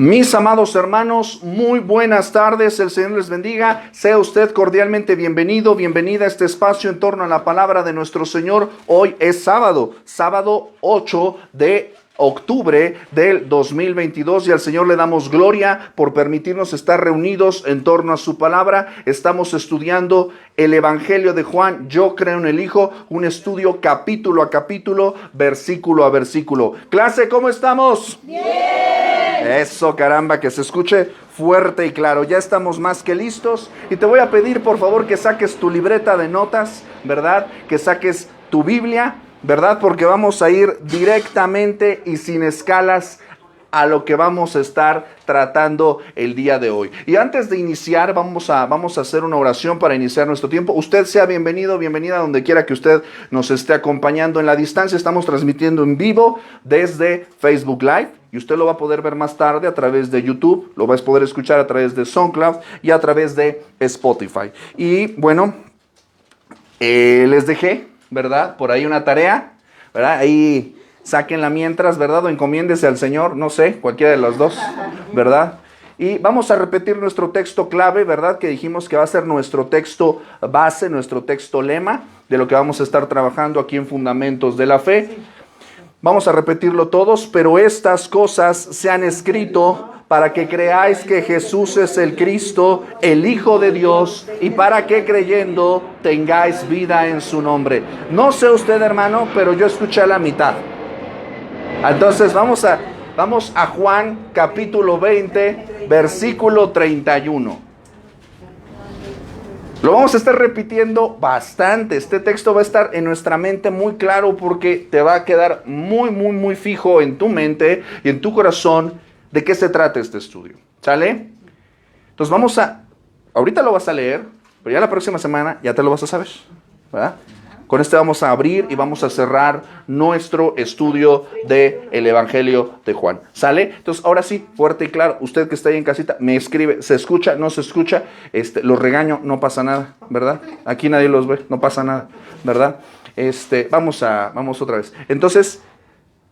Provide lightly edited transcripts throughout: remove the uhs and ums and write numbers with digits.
Mis amados hermanos, muy buenas tardes, el Señor les bendiga. Sea usted cordialmente bienvenido, bienvenida a este espacio en torno a la palabra de nuestro Señor. Hoy es sábado 8 de octubre del 2022 y al Señor le damos gloria por permitirnos estar reunidos en torno a su palabra. Estamos estudiando el Evangelio de Juan, yo creo en el Hijo, un estudio capítulo a capítulo, versículo a versículo. Clase, ¿cómo estamos? ¡Bien! Eso, caramba, que se escuche fuerte y claro. Ya estamos más que listos y te voy a pedir por favor que saques tu libreta de notas, ¿verdad? Que saques tu Biblia, ¿verdad? Porque vamos a ir directamente y sin escalas a lo que vamos a estar tratando el día de hoy. Y antes de iniciar, vamos a hacer una oración para iniciar nuestro tiempo. Usted sea bienvenido, bienvenida donde quiera que usted nos esté acompañando en la distancia. Estamos transmitiendo en vivo desde Facebook Live y usted lo va a poder ver más tarde a través de YouTube, lo vas a poder escuchar a través de SoundCloud y a través de Spotify. Y bueno, les dejé, ¿verdad? Por ahí una tarea, ¿verdad? Ahí sáquenla mientras, ¿verdad? O encomiéndese al Señor, no sé, cualquiera de las dos, ¿verdad? Y vamos a repetir nuestro texto clave, ¿verdad? Que dijimos que va a ser nuestro texto base, nuestro texto lema, de lo que vamos a estar trabajando aquí en Fundamentos de la Fe. Vamos a repetirlo todos, pero estas cosas se han escrito para que creáis que Jesús es el Cristo, el Hijo de Dios, y para que creyendo tengáis vida en su nombre. No sé usted, hermano, pero yo escuché la mitad. Entonces vamos a Juan capítulo 20, versículo 31. Lo vamos a estar repitiendo bastante. Este texto va a estar en nuestra mente muy claro porque te va a quedar muy fijo en tu mente y en tu corazón de qué se trata este estudio. ¿Sale? Entonces ahorita lo vas a leer, pero ya la próxima semana ya te lo vas a saber, ¿verdad? Con este vamos a abrir y vamos a cerrar nuestro estudio del Evangelio de Juan. ¿Sale? Entonces, ahora sí, fuerte y claro, usted que está ahí en casita, me escribe, ¿se escucha? ¿No se escucha? Los regaño, no pasa nada, ¿verdad? Aquí nadie los ve, no pasa nada, ¿verdad? Vamos otra vez. Entonces,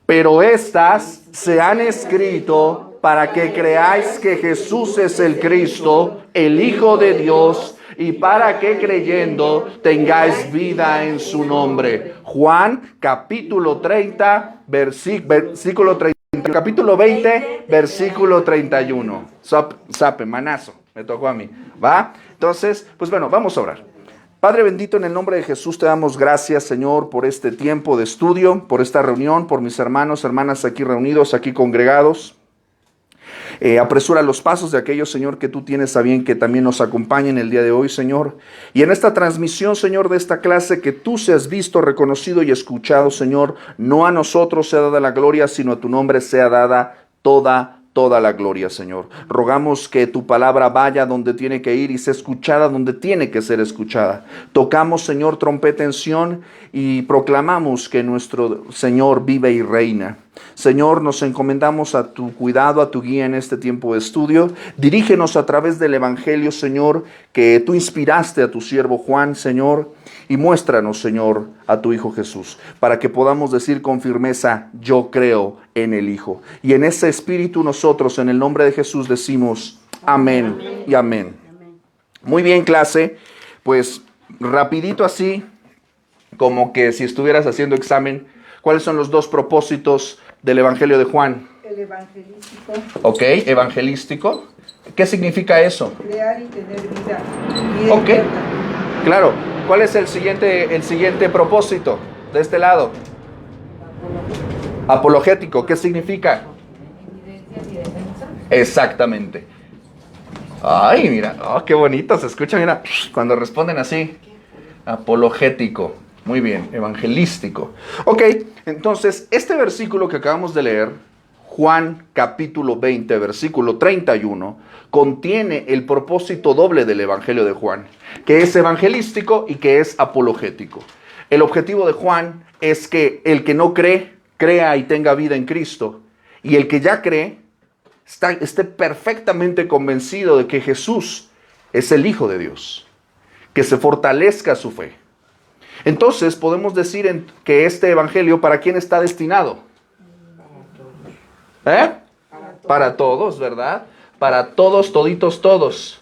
pero estas se han escrito para que creáis que Jesús es el Cristo, el Hijo de Dios, y para que creyendo tengáis vida en su nombre. Juan capítulo 30, versículo 30, capítulo 20, versículo 31. Sape, manazo, me tocó a mí, ¿va? Entonces, pues bueno, vamos a orar. Padre bendito, en el nombre de Jesús te damos gracias, Señor, por este tiempo de estudio, por esta reunión, por mis hermanos, hermanas aquí reunidos, aquí congregados. Apresura los pasos de aquellos, Señor, que tú tienes a bien que también nos acompañen el día de hoy, Señor. Y en esta transmisión, Señor, de esta clase, que tú seas visto, reconocido y escuchado, Señor. No a nosotros sea dada la gloria, sino a tu nombre sea dada toda la gloria, Señor. Rogamos que tu palabra vaya donde tiene que ir y sea escuchada donde tiene que ser escuchada. Tocamos, Señor, trompeta en Sión y proclamamos que nuestro Señor vive y reina. Señor, nos encomendamos a tu cuidado, a tu guía en este tiempo de estudio. Dirígenos a través del Evangelio, Señor, que tú inspiraste a tu siervo Juan, Señor, y muéstranos, Señor, a tu Hijo Jesús, para que podamos decir con firmeza, yo creo en el Hijo. Y en ese espíritu nosotros, en el nombre de Jesús, decimos amén y amén. Muy bien, clase, pues rapidito así, como que si estuvieras haciendo examen, ¿cuáles son los dos propósitos del Evangelio de Juan? El evangelístico. Ok, evangelístico. ¿Qué significa eso? Crear y tener vida. Ok, claro. ¿Cuál es el siguiente propósito de este lado? Apologético. ¿Qué significa? Exactamente. Ay, mira, qué bonito se escucha, mira, cuando responden así. Apologético. Muy bien, evangelístico. Ok, entonces, este versículo que acabamos de leer, Juan capítulo 20, versículo 31, contiene el propósito doble del Evangelio de Juan, que es evangelístico y que es apologético. El objetivo de Juan es que el que no cree, crea y tenga vida en Cristo, y el que ya cree, esté perfectamente convencido de que Jesús es el Hijo de Dios, que se fortalezca su fe. Entonces podemos decir que este evangelio, ¿para quién está destinado? Para todos, ¿verdad? Para todos, toditos, todos,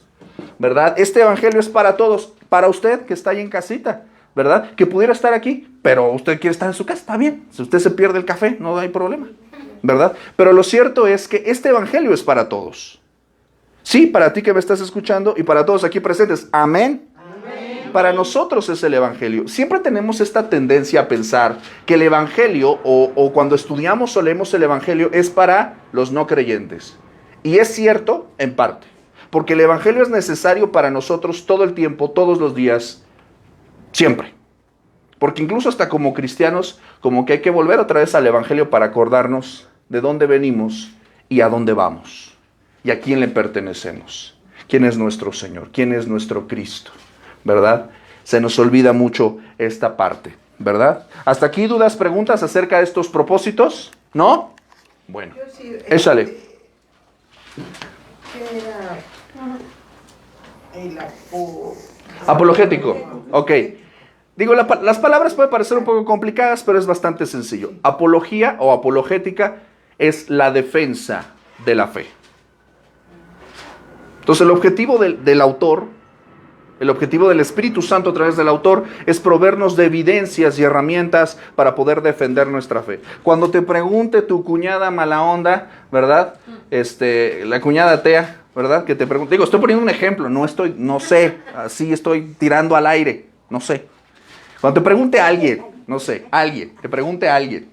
¿verdad? Este evangelio es para todos. Para usted que está ahí en casita, ¿verdad? Que pudiera estar aquí, pero usted quiere estar en su casa, está bien. Si usted se pierde el café, no hay problema, ¿verdad? Pero lo cierto es que este evangelio es para todos. Sí, para ti que me estás escuchando y para todos aquí presentes. Amén. Para nosotros es el evangelio. Siempre tenemos esta tendencia a pensar que el evangelio o cuando estudiamos o leemos el evangelio es para los no creyentes. Y es cierto en parte, porque el evangelio es necesario para nosotros todo el tiempo, todos los días, siempre. Porque incluso hasta como cristianos, como que hay que volver otra vez al evangelio para acordarnos de dónde venimos y a dónde vamos. Y a quién le pertenecemos. ¿Quién es nuestro Señor? ¿Quién es nuestro Cristo? ¿Verdad? Se nos olvida mucho esta parte, ¿verdad? ¿Hasta aquí dudas, preguntas acerca de estos propósitos? ¿No? Bueno, Yo sí, échale. ¿qué era? El Apologético, ok. Digo, las palabras pueden parecer un poco complicadas, pero es bastante sencillo. Apología o apologética es la defensa de la fe. Entonces el objetivo del autor, el objetivo del Espíritu Santo a través del autor es proveernos de evidencias y herramientas para poder defender nuestra fe. Cuando te pregunte tu cuñada mala onda, ¿verdad? La cuñada atea, ¿verdad? Que te pregunte, digo, estoy poniendo un ejemplo, no sé, así estoy tirando al aire, no sé. Cuando te pregunte a alguien, no sé, te pregunte a alguien,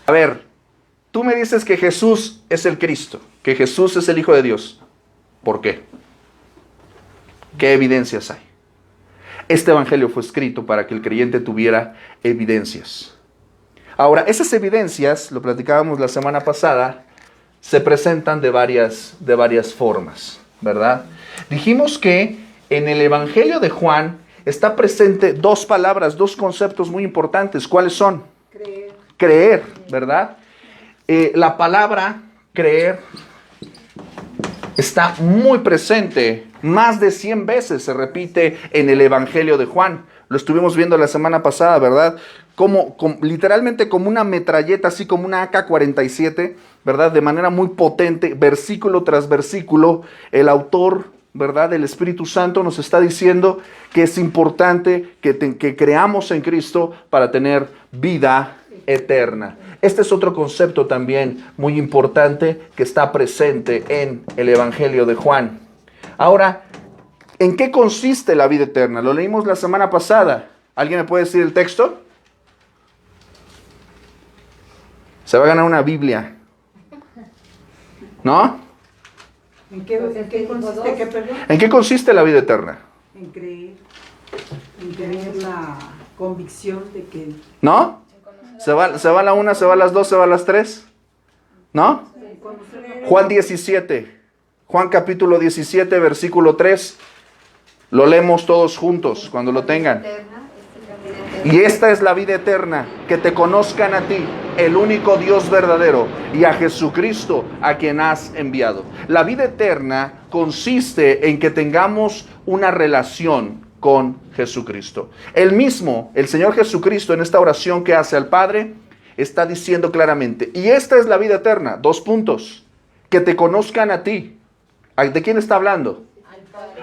a ver, tú me dices que Jesús es el Cristo, que Jesús es el Hijo de Dios. ¿Por qué? ¿Qué evidencias hay? Este evangelio fue escrito para que el creyente tuviera evidencias. Ahora, esas evidencias, lo platicábamos la semana pasada, se presentan de varias formas, ¿verdad? Dijimos que en el evangelio de Juan está presente dos palabras, dos conceptos muy importantes. ¿Cuáles son? Creer, ¿verdad? La palabra creer está muy presente, más de 100 veces se repite en el Evangelio de Juan. Lo estuvimos viendo la semana pasada, ¿verdad? Literalmente como una metralleta, así como una AK-47, ¿verdad? De manera muy potente, versículo tras versículo, el autor, ¿verdad? El Espíritu Santo nos está diciendo que es importante que creamos en Cristo para tener vida eterna. Este es otro concepto también muy importante que está presente en el Evangelio de Juan. Ahora, ¿en qué consiste la vida eterna? Lo leímos la semana pasada. ¿Alguien me puede decir el texto? Se va a ganar una Biblia. ¿No? ¿En qué consiste? ¿Qué, perdón? ¿En qué consiste la vida eterna? En creer la convicción de que... ¿No? ¿Se va la una, se va las dos, se va las tres? ¿No? Juan 17. Juan capítulo 17, versículo 3. Lo leemos todos juntos cuando lo tengan. Y esta es la vida eterna, que te conozcan a ti, el único Dios verdadero, y a Jesucristo, a quien has enviado. La vida eterna consiste en que tengamos una relación con Jesucristo. El Señor Jesucristo, en esta oración que hace al Padre, está diciendo claramente, y esta es la vida eterna, 2 puntos, que te conozcan a ti. ¿De quién está hablando?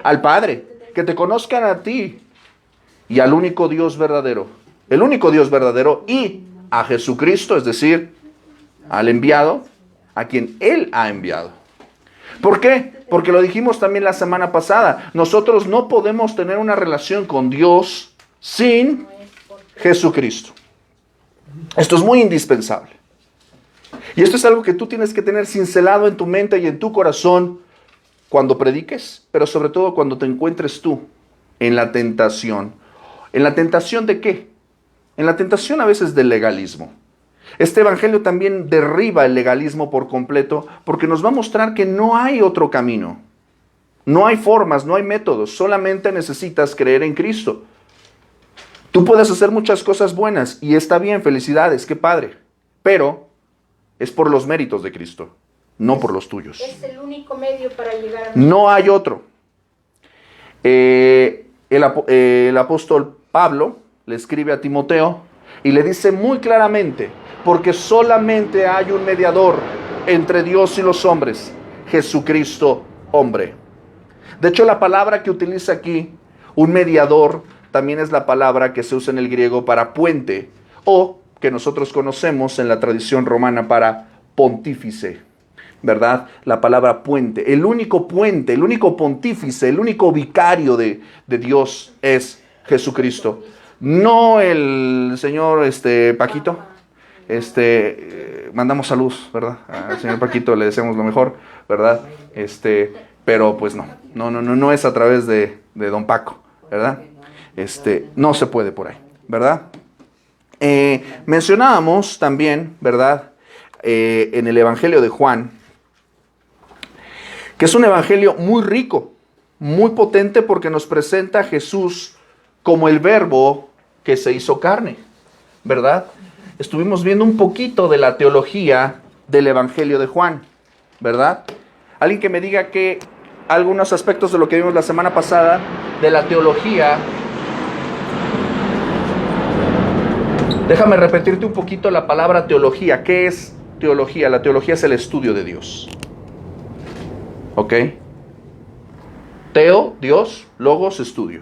Al Padre. Que te conozcan a ti y al único Dios verdadero. El único Dios verdadero y a Jesucristo, es decir, al enviado, a quien Él ha enviado. ¿Por qué? Porque lo dijimos también la semana pasada. Nosotros no podemos tener una relación con Dios sin Jesucristo. Esto es muy indispensable. Y esto es algo que tú tienes que tener cincelado en tu mente y en tu corazón cuando prediques, pero sobre todo cuando te encuentres tú en la tentación. ¿En la tentación de qué? En la tentación a veces del legalismo. Este evangelio también derriba el legalismo por completo porque nos va a mostrar que no hay otro camino. No hay formas, no hay métodos, solamente necesitas creer en Cristo. Tú puedes hacer muchas cosas buenas y está bien, felicidades, qué padre, pero es por los méritos de Cristo, no por los tuyos. Es el único medio para llegar a... No hay otro. El apóstol Pablo le escribe a Timoteo y le dice muy claramente, porque solamente hay un mediador entre Dios y los hombres, Jesucristo, hombre. De hecho, la palabra que utiliza aquí, un mediador, también es la palabra que se usa en el griego para puente, o que nosotros conocemos en la tradición romana para pontífice, ¿verdad? La palabra puente. El único puente, el único pontífice, el único vicario de Dios es Jesucristo. No el señor Paquito. Mandamos saludos, ¿verdad? Al señor Paquito le deseamos lo mejor, ¿verdad? Pero pues no es a través de don Paco, ¿verdad? No se puede por ahí, ¿verdad? Mencionábamos también, ¿verdad? En el Evangelio de Juan, que es un evangelio muy rico, muy potente, porque nos presenta a Jesús como el verbo que se hizo carne, ¿verdad? Estuvimos viendo un poquito de la teología del Evangelio de Juan, ¿verdad? Alguien que me diga que algunos aspectos de lo que vimos la semana pasada de la teología. Déjame repetirte un poquito la palabra teología. ¿Qué es teología? La teología es el estudio de Dios. ¿Ok? Teo, Dios, logos, estudio.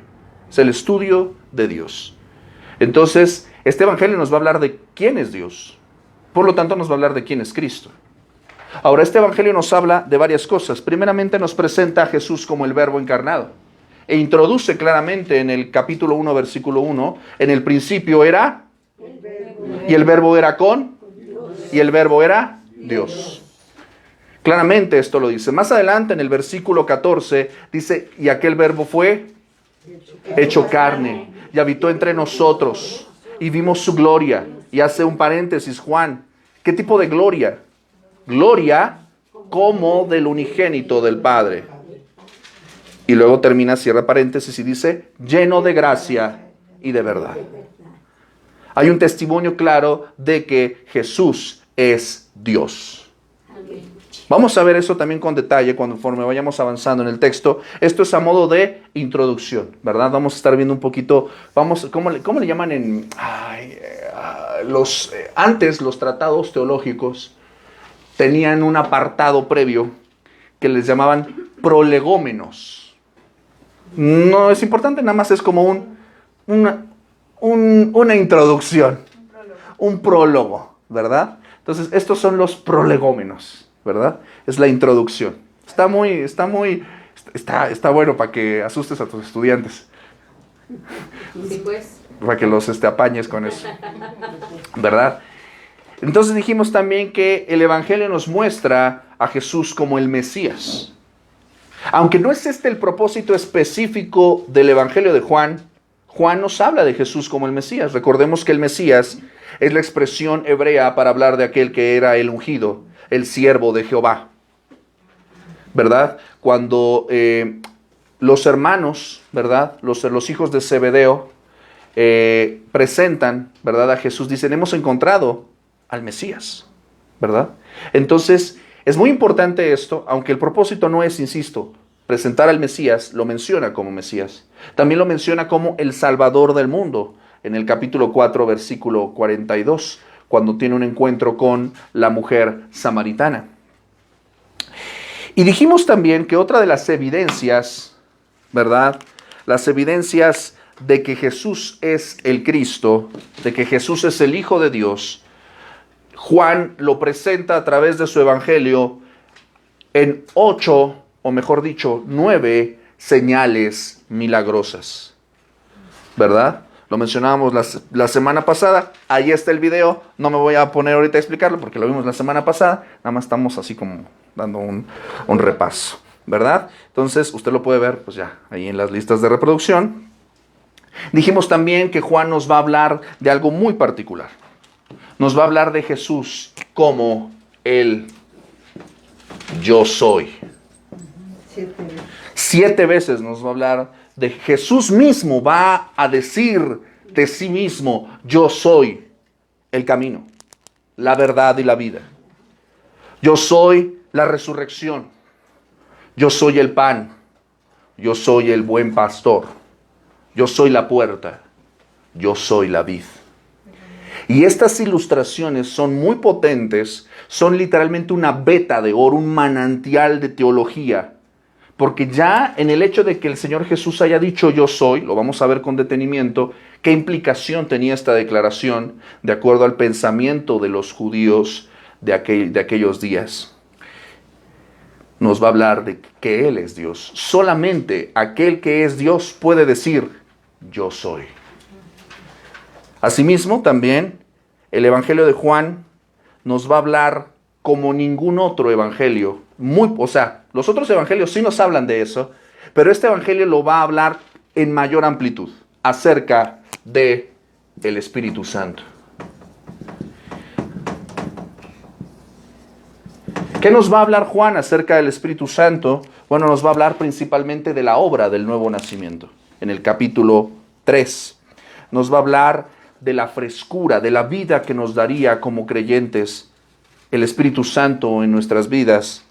Es el estudio de Dios. Entonces, este evangelio nos va a hablar de quién es Dios. Por lo tanto, nos va a hablar de quién es Cristo. Ahora, este evangelio nos habla de varias cosas. Primeramente, nos presenta a Jesús como el verbo encarnado. E introduce claramente en el capítulo 1, versículo 1, en el principio era, y el verbo era con, y el verbo era Dios. Claramente esto lo dice. Más adelante, en el versículo 14, dice, y aquel verbo fue hecho carne, y habitó entre nosotros, y vimos su gloria. Y hace un paréntesis, Juan. ¿Qué tipo de gloria? Gloria como del unigénito del Padre. Y luego termina, cierra paréntesis y dice, lleno de gracia y de verdad. Hay un testimonio claro de que Jesús es Dios. Vamos a ver eso también con detalle conforme vayamos avanzando en el texto. Esto es a modo de introducción, ¿verdad? Vamos a estar viendo un poquito, ¿cómo le llaman antes los tratados teológicos tenían un apartado previo que les llamaban prolegómenos. No es importante, nada más es como una introducción, un prólogo, ¿verdad? Entonces, estos son los prolegómenos, ¿verdad? Es la introducción. Está bueno para que asustes a tus estudiantes. Sí, pues. Para que los apañes con eso, ¿verdad? Entonces dijimos también que el Evangelio nos muestra a Jesús como el Mesías. Aunque no es este el propósito específico del Evangelio de Juan, Juan nos habla de Jesús como el Mesías. Recordemos que el Mesías es la expresión hebrea para hablar de aquel que era el ungido, el siervo de Jehová, ¿verdad? Cuando los hermanos, ¿verdad? Los hijos de Zebedeo presentan, ¿verdad? A Jesús, dicen, hemos encontrado al Mesías, ¿verdad? Entonces, es muy importante esto, aunque el propósito no es, insisto, presentar al Mesías, lo menciona como Mesías. También lo menciona como el Salvador del mundo, en el capítulo 4, versículo 42, cuando tiene un encuentro con la mujer samaritana. Y dijimos también que otra de las evidencias, ¿verdad? Las evidencias de que Jesús es el Cristo, de que Jesús es el Hijo de Dios, Juan lo presenta a través de su evangelio en 8, o mejor dicho, 9 señales milagrosas, ¿verdad? Lo mencionábamos la semana pasada, ahí está el video, no me voy a poner ahorita a explicarlo porque lo vimos la semana pasada, nada más estamos así como dando un repaso, ¿verdad? Entonces, usted lo puede ver, pues ya, ahí en las listas de reproducción. Dijimos también que Juan nos va a hablar de algo muy particular. Nos va a hablar de Jesús como el yo soy. 7 veces nos va a hablar de Jesús mismo, va a decir de sí mismo, yo soy el camino, la verdad y la vida. Yo soy la resurrección. Yo soy el pan. Yo soy el buen pastor. Yo soy la puerta. Yo soy la vid. Y estas ilustraciones son muy potentes, son literalmente una veta de oro, un manantial de teología. Porque ya en el hecho de que el Señor Jesús haya dicho yo soy, lo vamos a ver con detenimiento, qué implicación tenía esta declaración de acuerdo al pensamiento de los judíos de aquellos días. Nos va a hablar de que Él es Dios. Solamente aquel que es Dios puede decir yo soy. Asimismo, también el Evangelio de Juan nos va a hablar como ningún otro evangelio. Los otros evangelios sí nos hablan de eso, pero este evangelio lo va a hablar en mayor amplitud acerca de el Espíritu Santo. ¿Qué nos va a hablar Juan acerca del Espíritu Santo? Bueno, nos va a hablar principalmente de la obra del nuevo nacimiento. En el capítulo 3 nos va a hablar de la frescura, de la vida que nos daría como creyentes el Espíritu Santo en nuestras vidas.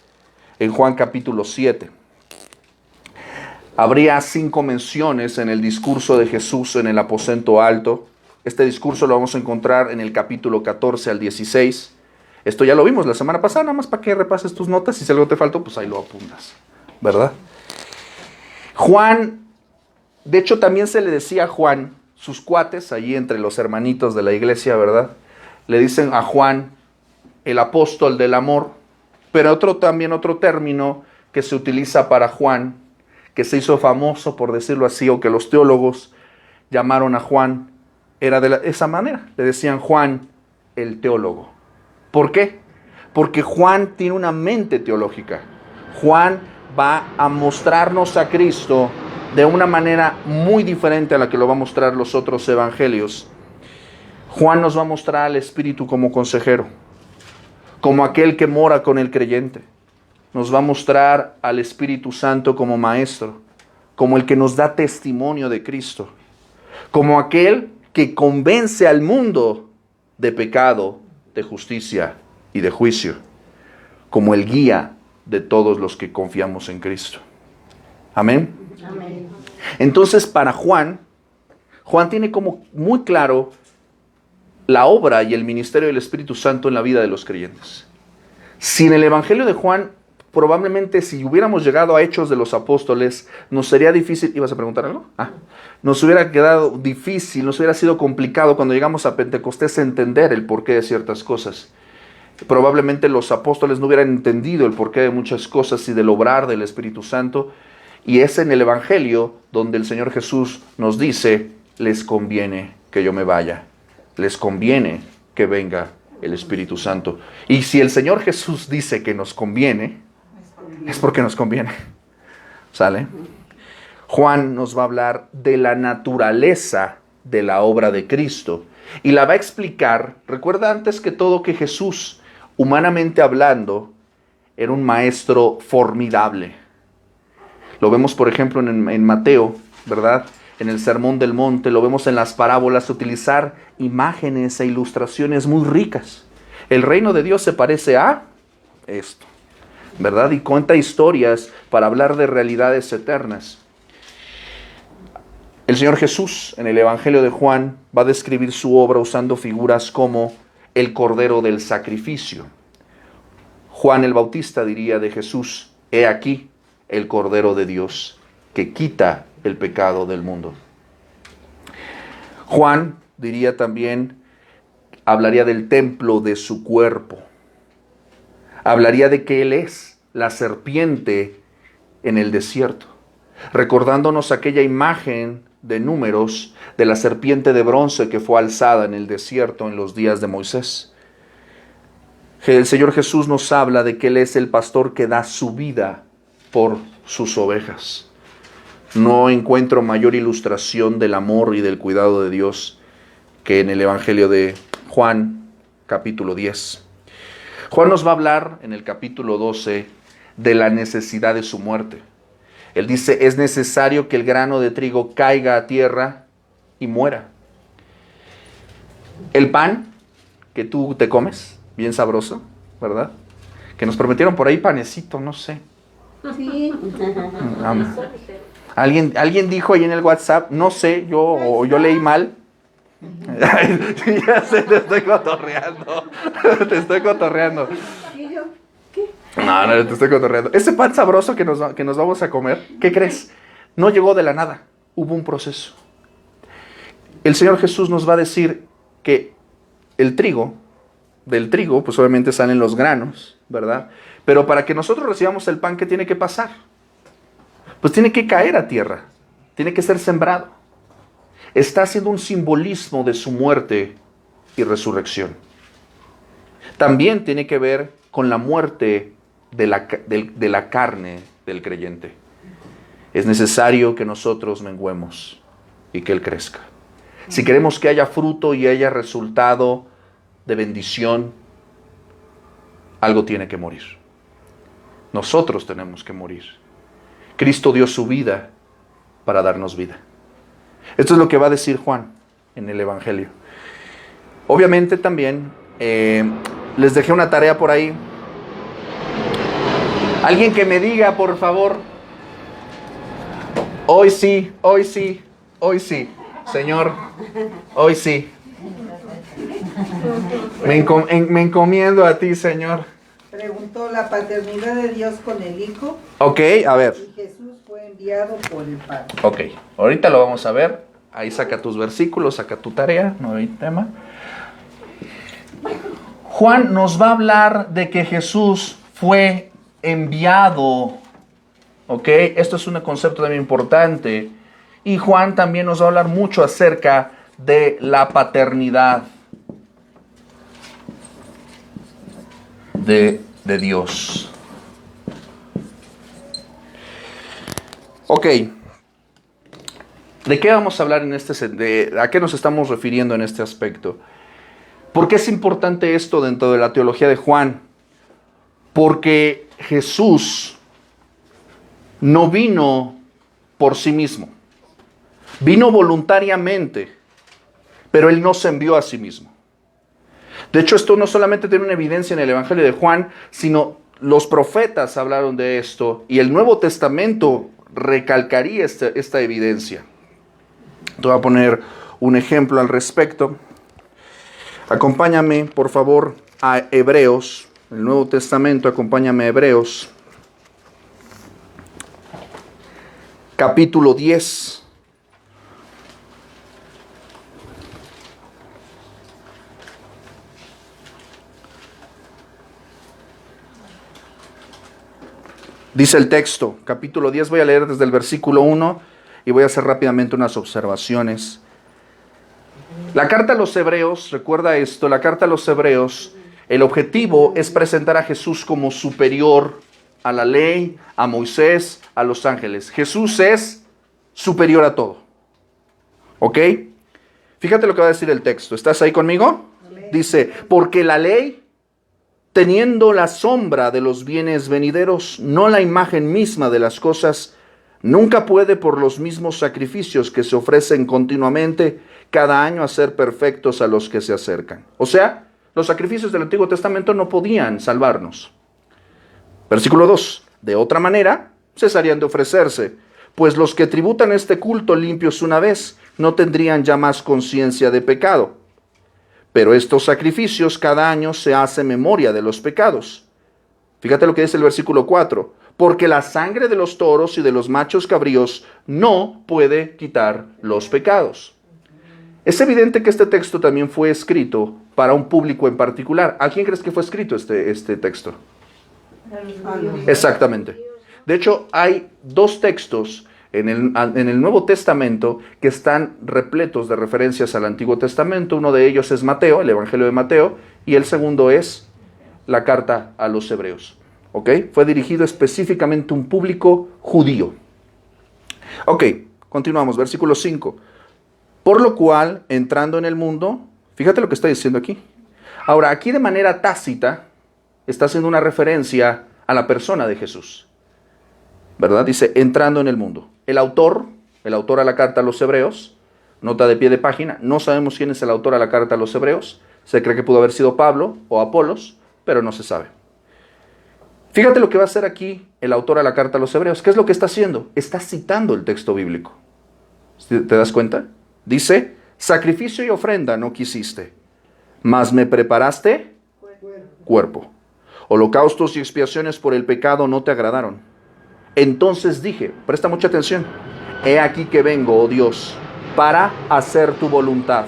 En Juan capítulo 7. Habría 5 menciones en el discurso de Jesús en el aposento alto. Este discurso lo vamos a encontrar en el capítulo 14 al 16. Esto ya lo vimos la semana pasada, nada más para que repases tus notas. Si algo te faltó, pues ahí lo apuntas, ¿verdad? Juan, de hecho también se le decía a Juan, sus cuates, allí entre los hermanitos de la iglesia, ¿verdad? Le dicen a Juan, el apóstol del amor. Pero también otro término que se utiliza para Juan, que se hizo famoso, por decirlo así, o que los teólogos llamaron a Juan, era de esa manera. Le decían Juan el teólogo. ¿Por qué? Porque Juan tiene una mente teológica. Juan va a mostrarnos a Cristo de una manera muy diferente a la que lo va a mostrar los otros evangelios. Juan nos va a mostrar al Espíritu como consejero, como aquel que mora con el creyente. Nos va a mostrar al Espíritu Santo como maestro, como el que nos da testimonio de Cristo, como aquel que convence al mundo de pecado, de justicia y de juicio, como el guía de todos los que confiamos en Cristo. Amén. Amén. Entonces, para Juan tiene como muy claro la obra y el ministerio del Espíritu Santo en la vida de los creyentes. Sin el Evangelio de Juan, probablemente si hubiéramos llegado a Hechos de los Apóstoles, nos sería difícil. ¿Ibas a preguntar algo? Nos hubiera quedado difícil, nos hubiera sido complicado cuando llegamos a Pentecostés entender el porqué de ciertas cosas. Probablemente los apóstoles no hubieran entendido el porqué de muchas cosas y del obrar del Espíritu Santo. Y es en el Evangelio donde el Señor Jesús nos dice, les conviene que yo me vaya. Les conviene que venga el Espíritu Santo. Y si el Señor Jesús dice que nos conviene, es porque nos conviene. ¿Sale? Juan nos va a hablar de la naturaleza de la obra de Cristo. Y la va a explicar. Recuerda antes que todo que Jesús, humanamente hablando, era un maestro formidable. Lo vemos, por ejemplo, en Mateo, ¿verdad? En el Sermón del Monte, lo vemos en las parábolas, utilizar imágenes e ilustraciones muy ricas. El reino de Dios se parece a esto, ¿verdad? Y cuenta historias para hablar de realidades eternas. El Señor Jesús, en el Evangelio de Juan, va a describir su obra usando figuras como el Cordero del Sacrificio. Juan el Bautista diría de Jesús, he aquí el Cordero de Dios, que quita el pecado del mundo. Juan diría también, hablaría del templo de su cuerpo. Hablaría de que Él es la serpiente en el desierto, recordándonos aquella imagen de Números de la serpiente de bronce que fue alzada en el desierto en los días de Moisés. El Señor Jesús nos habla de que Él es el pastor que da su vida por sus ovejas. No encuentro mayor ilustración del amor y del cuidado de Dios que en el Evangelio de Juan, capítulo 10. Juan nos va a hablar en el capítulo 12 de la necesidad de su muerte. Él dice, es necesario que el grano de trigo caiga a tierra y muera. El pan que tú te comes, bien sabroso, ¿verdad? Que nos prometieron por ahí panecito, no sé. Sí. Alguien dijo ahí en el WhatsApp, no sé, yo leí mal, Ay, sí, ya sé, te estoy cotorreando. Te estoy cotorreando. ¿Y yo? No, no, te estoy cotorreando. Ese pan sabroso que nos vamos a comer, ¿qué crees? No llegó de la nada. Hubo un proceso. El Señor Jesús nos va a decir que el trigo, del trigo, pues obviamente salen los granos, ¿verdad? Pero para que nosotros recibamos el pan, ¿qué tiene que pasar? Pues tiene que caer a tierra. Tiene que ser sembrado. Está haciendo un simbolismo de su muerte y resurrección. También tiene que ver con la muerte de la carne del creyente. Es necesario que nosotros menguemos y que Él crezca. Si queremos que haya fruto y haya resultado de bendición, algo tiene que morir. Nosotros tenemos que morir. Cristo dio su vida para darnos vida. Esto es lo que va a decir Juan en el Evangelio. Obviamente también les dejé una tarea por ahí. Alguien que me diga, por favor. Hoy sí, hoy sí, hoy sí. Señor, hoy sí. Me encomiendo a ti, Señor. Preguntó la paternidad de Dios con el Hijo. Ok, a ver. Y Jesús fue enviado por el Padre. Ok, ahorita lo vamos a ver. Ahí saca tus versículos, saca tu tarea, no hay tema. Juan nos va a hablar de que Jesús fue enviado. Ok, esto es un concepto también importante. Y Juan también nos va a hablar mucho acerca de la paternidad de Dios. Ok. ¿De qué vamos a hablar a qué nos estamos refiriendo en este aspecto? ¿Por qué es importante esto dentro de la teología de Juan? Porque Jesús no vino por sí mismo. Vino voluntariamente, pero Él no se envió a sí mismo. De hecho, esto no solamente tiene una evidencia en el Evangelio de Juan, sino los profetas hablaron de esto y el Nuevo Testamento recalcaría esta evidencia. Te voy a poner un ejemplo al respecto. Acompáñame, por favor, a Hebreos, el Nuevo Testamento, acompáñame a Hebreos, capítulo 10. Dice el texto, capítulo 10, voy a leer desde el versículo 1 y voy a hacer rápidamente unas observaciones. La carta a los Hebreos, recuerda esto, la carta a los Hebreos, el objetivo es presentar a Jesús como superior a la ley, a Moisés, a los ángeles. Jesús es superior a todo. ¿Ok? Fíjate lo que va a decir el texto. ¿Estás ahí conmigo? Dice, porque la ley, teniendo la sombra de los bienes venideros, no la imagen misma de las cosas, nunca puede por los mismos sacrificios que se ofrecen continuamente cada año hacer perfectos a los que se acercan. O sea, los sacrificios del Antiguo Testamento no podían salvarnos. Versículo 2. De otra manera, cesarían de ofrecerse, pues los que tributan este culto limpios una vez no tendrían ya más conciencia de pecado. Pero estos sacrificios cada año se hace memoria de los pecados. Fíjate lo que dice el versículo 4. Porque la sangre de los toros y de los machos cabríos no puede quitar los pecados. Es evidente que este texto también fue escrito para un público en particular. ¿A quién crees que fue escrito este texto? Exactamente. De hecho, hay dos textos en el Nuevo Testamento que están repletos de referencias al Antiguo Testamento. Uno de ellos es Mateo, el Evangelio de Mateo, y el segundo es la carta a los Hebreos. ¿Ok? Fue dirigido específicamente a un público judío. Ok, continuamos, versículo 5. Por lo cual, entrando en el mundo, fíjate lo que está diciendo aquí. Ahora, aquí de manera tácita está haciendo una referencia a la persona de Jesús. ¿Verdad? Dice, entrando en el mundo. El autor a la carta a los Hebreos, nota de pie de página, no sabemos quién es el autor a la carta a los Hebreos. Se cree que pudo haber sido Pablo o Apolos, pero no se sabe. Fíjate lo que va a hacer aquí el autor a la carta a los Hebreos. ¿Qué es lo que está haciendo? Está citando el texto bíblico. ¿Te das cuenta? Dice, Sacrificio y ofrenda no quisiste, mas me preparaste cuerpo. Holocaustos y expiaciones por el pecado no te agradaron. Entonces dije, presta mucha atención, he aquí que vengo, oh Dios, para hacer tu voluntad,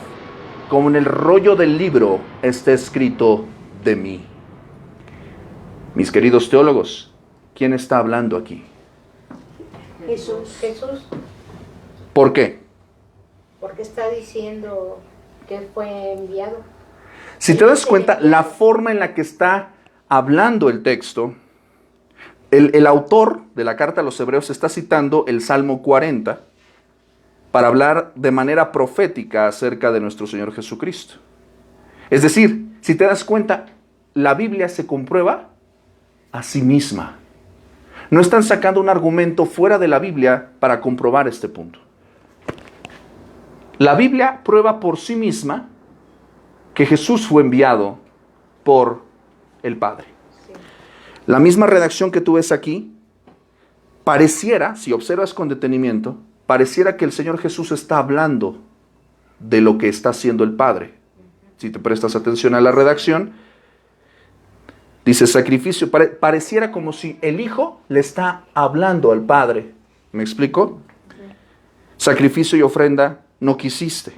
como en el rollo del libro está escrito de mí. Mis queridos teólogos, ¿quién está hablando aquí? Jesús. Jesús, ¿Por qué? porque está diciendo que fue enviado. Si te das cuenta, la forma en la que está hablando el texto, el autor de la carta a los Hebreos está citando el Salmo 40 para hablar de manera profética acerca de nuestro Señor Jesucristo. Es decir, si te das cuenta, la Biblia se comprueba a sí misma. No están sacando un argumento fuera de la Biblia para comprobar este punto. La Biblia prueba por sí misma que Jesús fue enviado por el Padre. La misma redacción que tú ves aquí, pareciera, si observas con detenimiento, pareciera que el Señor Jesús está hablando de lo que está haciendo el Padre. Si te prestas atención a la redacción, dice sacrificio, pareciera como si el Hijo le está hablando al Padre. ¿Me explico? Sacrificio y ofrenda no quisiste,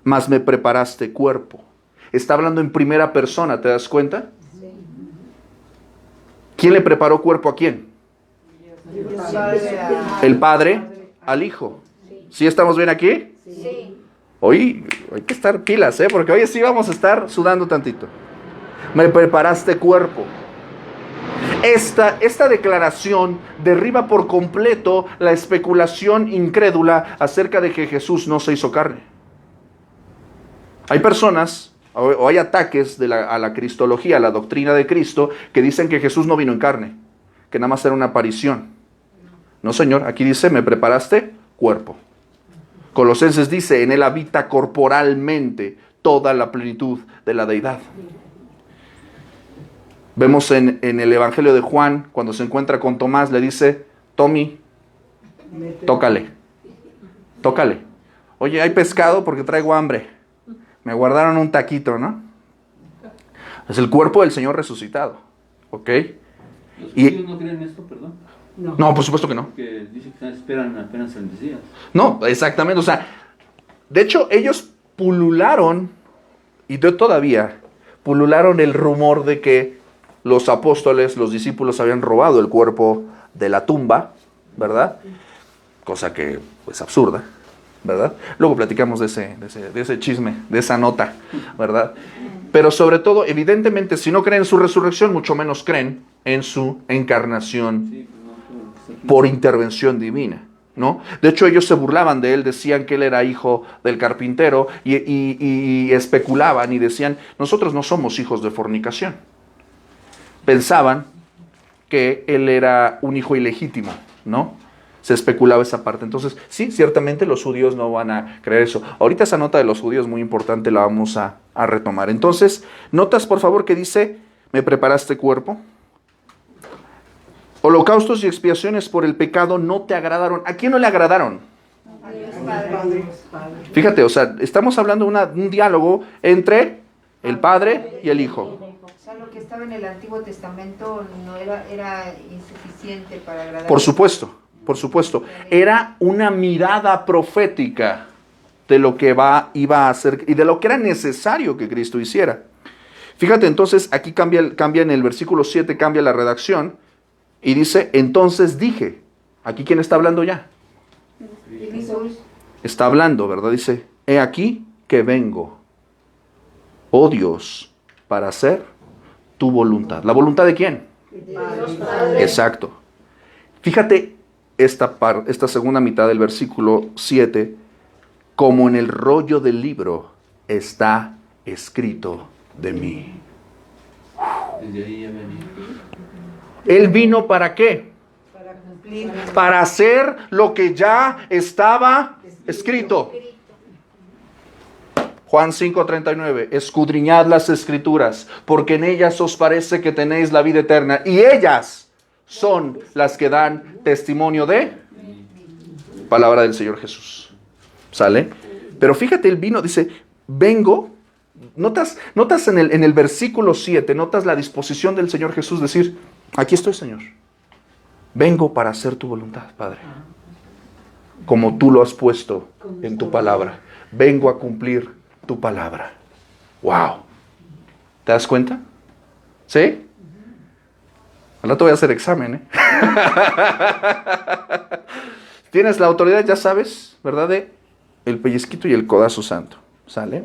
mas me preparaste cuerpo. Está hablando en primera persona, ¿te das cuenta? ¿Quién le preparó cuerpo a quién? El Padre al Hijo. ¿Sí estamos bien aquí? Sí. Hoy hay que estar pilas, porque hoy sí vamos a estar sudando tantito. Me preparaste cuerpo. Esta declaración derriba por completo la especulación incrédula acerca de que Jesús no se hizo carne. Hay personas, o hay ataques a la cristología, a la doctrina de Cristo, que dicen que Jesús no vino en carne, que nada más era una aparición. No, Señor, aquí dice, me preparaste cuerpo. Colosenses dice, en él habita corporalmente toda la plenitud de la deidad. Vemos en el Evangelio de Juan, cuando se encuentra con Tomás, le dice, Tommy, tócale. Oye, ¿hay pescado? Porque traigo hambre. Me guardaron un taquito, ¿no? Es el cuerpo del Señor resucitado. ¿Ok? ¿Los judíos no creen esto, perdón? No, por supuesto que no. Porque dicen que esperan apenas al Mesías. No, exactamente. O sea, de hecho, ellos pulularon, y todavía pulularon el rumor de que los apóstoles, los discípulos habían robado el cuerpo de la tumba, ¿verdad? Cosa que es absurda, ¿verdad? Luego platicamos de ese chisme, de esa nota, ¿verdad? Pero sobre todo, evidentemente, si no creen en su resurrección, mucho menos creen en su encarnación por intervención divina, ¿no? De hecho, ellos se burlaban de él, decían que él era hijo del carpintero y especulaban y decían, nosotros no somos hijos de fornicación. Pensaban que él era un hijo ilegítimo, ¿no? Se especulaba esa parte. Entonces, sí, ciertamente los judíos no van a creer eso. Ahorita esa nota de los judíos muy importante la vamos a retomar. Entonces, notas por favor que dice, me preparaste cuerpo. Holocaustos y expiaciones por el pecado no te agradaron. ¿A quién no le agradaron? Fíjate, o sea, estamos hablando de un diálogo entre el Padre y el Hijo. O sea, lo que estaba en el Antiguo Testamento no era insuficiente para agradar. Por supuesto. Era una mirada profética de lo que iba a hacer y de lo que era necesario que Cristo hiciera. Fíjate, entonces, aquí cambia en el versículo 7, cambia la redacción y dice, entonces dije. ¿Aquí quién está hablando ya? Está hablando, ¿verdad? Dice, he aquí que vengo, oh Dios, para hacer tu voluntad. ¿La voluntad de quién? Exacto. Fíjate esta segunda mitad del versículo 7, como en el rollo del libro está escrito de mí. Desde ahí ya venía. ¿Él vino para qué? Para cumplir. Para hacer lo que ya estaba escrito. Juan 5:39, escudriñad las escrituras, porque en ellas os parece que tenéis la vida eterna, y ellas son las que dan testimonio de palabra del Señor Jesús. ¿Sale? Pero fíjate, él vino, dice, vengo. Notas en el versículo 7, notas la disposición del Señor Jesús, decir, aquí estoy, Señor. Vengo para hacer tu voluntad, Padre. Como tú lo has puesto en tu palabra. Vengo a cumplir tu palabra. ¡Wow! ¿Te das cuenta? ¿Sí? Ahora te voy a hacer examen, ¿eh? Tienes la autoridad, ya sabes, ¿verdad? De el pellizquito y el codazo santo. ¿Sale?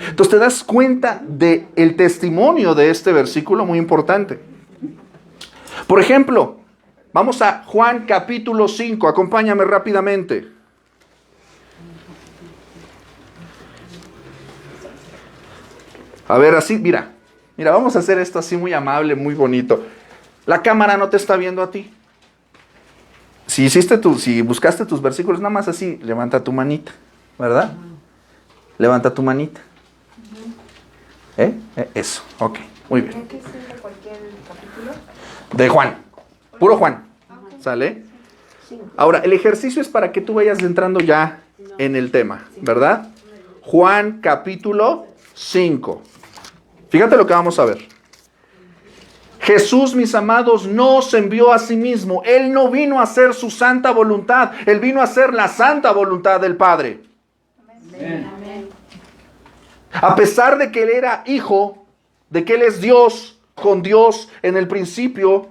Entonces te das cuenta del testimonio de este versículo muy importante. Por ejemplo, vamos a Juan capítulo 5. Acompáñame rápidamente. A ver, así, mira, vamos a hacer esto así muy amable, muy bonito. La cámara no te está viendo a ti. Si buscaste tus versículos, nada más así, levanta tu manita, ¿verdad? Levanta tu manita. Eso, ok, muy bien. ¿En qué sirve cualquier capítulo? De Juan, puro Juan, ¿sale? Ahora, el ejercicio es para que tú vayas entrando ya en el tema, ¿verdad? Juan capítulo 5. Fíjate lo que vamos a ver. Jesús, mis amados, no se envió a sí mismo. Él no vino a hacer su santa voluntad. Él vino a hacer la santa voluntad del Padre. Amén. A pesar de que Él era hijo, de que Él es Dios, con Dios en el principio,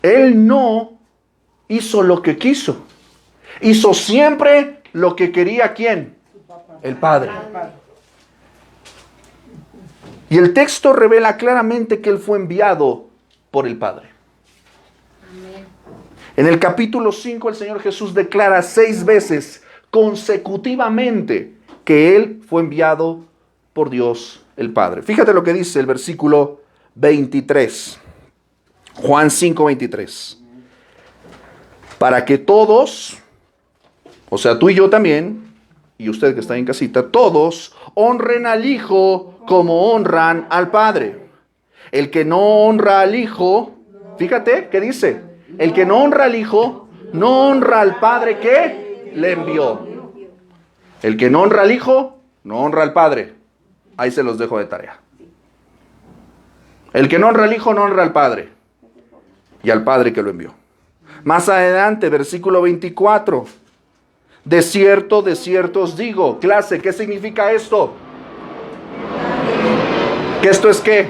Él no hizo lo que quiso. Hizo siempre lo que quería ¿quién? El Padre. Y el texto revela claramente que Él fue enviado por el Padre. En el capítulo 5 el Señor Jesús declara 6 veces consecutivamente que Él fue enviado por Dios el Padre. Fíjate lo que dice el versículo 23. Juan 5:23. Para que todos, o sea, tú y yo también, y usted que está en casita, todos honren al Hijo como honran al Padre. El que no honra al Hijo, fíjate, ¿qué dice? El que no honra al Hijo, no honra al Padre que le envió. El que no honra al Hijo, no honra al Padre. Ahí se los dejo de tarea. El que no honra al Hijo, no honra al Padre. Y al Padre que lo envió. Más adelante, versículo 24. De cierto os digo. Clase, ¿qué significa esto? ¿Que esto es qué?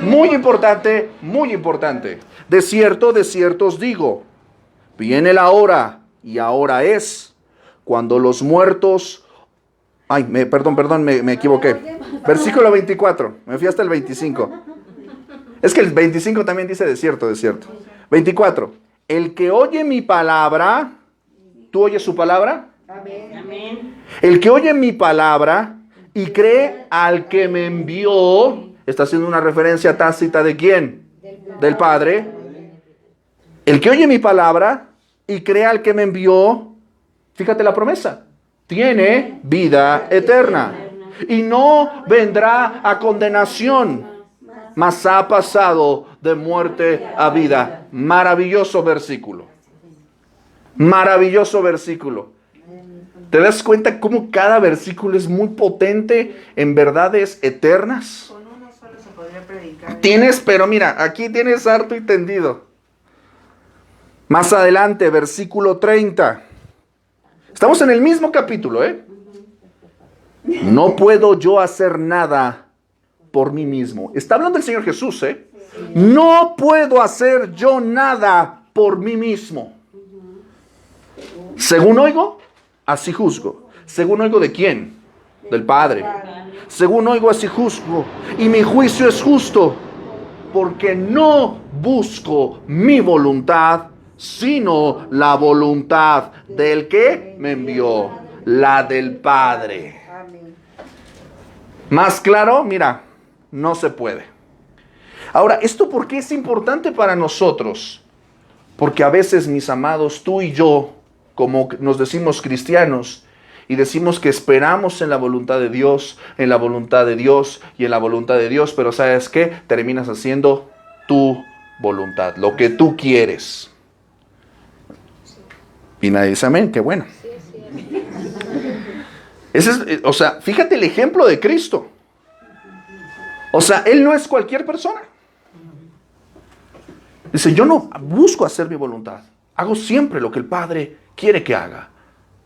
Muy importante, muy importante. De cierto os digo. Viene la hora, y ahora es, cuando los muertos... me equivoqué. Versículo 24, me fui hasta el 25. Es que el 25 también dice de cierto. 24, el que oye mi palabra, ¿tú oyes su palabra? Amén. El que oye mi palabra y cree al que me envió, está haciendo una referencia tácita ¿de quién? Del Padre. El que oye mi palabra y cree al que me envió, fíjate la promesa, tiene vida eterna y no vendrá a condenación, mas ha pasado de muerte a vida. Maravilloso versículo. Maravilloso versículo. ¿Te das cuenta cómo cada versículo es muy potente en verdades eternas? Con uno solo se podría predicar. Pero mira, aquí tienes harto y tendido. Más adelante, versículo 30. Estamos en el mismo capítulo, ¿eh? No puedo yo hacer nada por mí mismo. Está hablando el Señor Jesús, ¿eh? No puedo hacer yo nada por mí mismo. Según oigo, así juzgo. Según oigo ¿de quién? Del Padre. Según oigo, así juzgo. Y mi juicio es justo, porque no busco mi voluntad, sino la voluntad del que me envió, la del Padre. Amén. Más claro, mira, no se puede. Ahora, ¿esto por qué es importante para nosotros? Porque a veces, mis amados, tú y yo, como nos decimos cristianos, y decimos que esperamos en la voluntad de Dios, en la voluntad de Dios y en la voluntad de Dios, pero ¿sabes qué? Terminas haciendo tu voluntad, lo que tú quieres. Y nadie dice amén, qué bueno. O sea, fíjate el ejemplo de Cristo. O sea, Él no es cualquier persona. Dice, yo no busco hacer mi voluntad. Hago siempre lo que el Padre quiere que haga.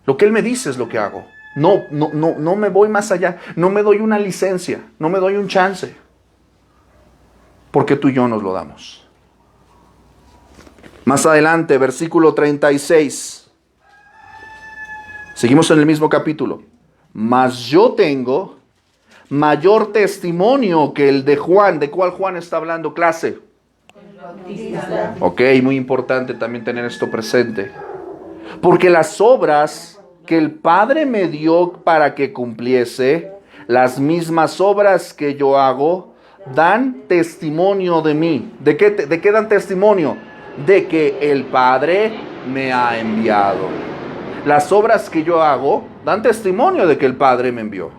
Lo que Él me dice es lo que hago. No me voy más allá. No me doy una licencia. No me doy un chance. Porque tú y yo nos lo damos. Más adelante, versículo 36. Seguimos en el mismo capítulo. Mas yo tengo mayor testimonio que el de Juan. ¿De cuál Juan está hablando, clase? Ok, muy importante también tener esto presente. Porque las obras que el Padre me dio para que cumpliese, las mismas obras que yo hago, dan testimonio de mí. ¿De qué dan testimonio? De que el Padre me ha enviado. Las obras que yo hago dan testimonio de que el Padre me envió.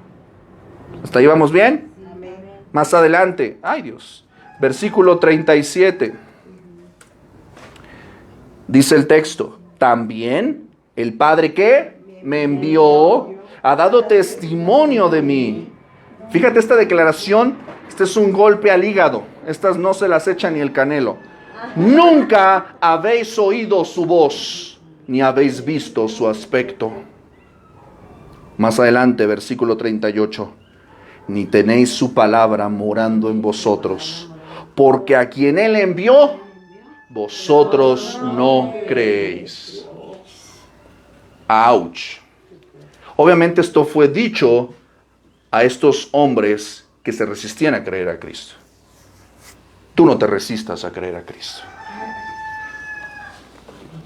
¿Hasta ahí vamos bien? Amén. Más adelante, ay Dios, versículo 37. Dice el texto, también el Padre que me envió ha dado testimonio de mí. Fíjate esta declaración, este es un golpe al hígado. Estas no se las echa ni el Canelo. Nunca habéis oído su voz, ni habéis visto su aspecto. Más adelante, versículo 38. Ni tenéis su palabra morando en vosotros, porque a quien Él envió, vosotros no creéis. ¡Auch! Obviamente esto fue dicho a estos hombres que se resistían a creer a Cristo. Tú no te resistas a creer a Cristo.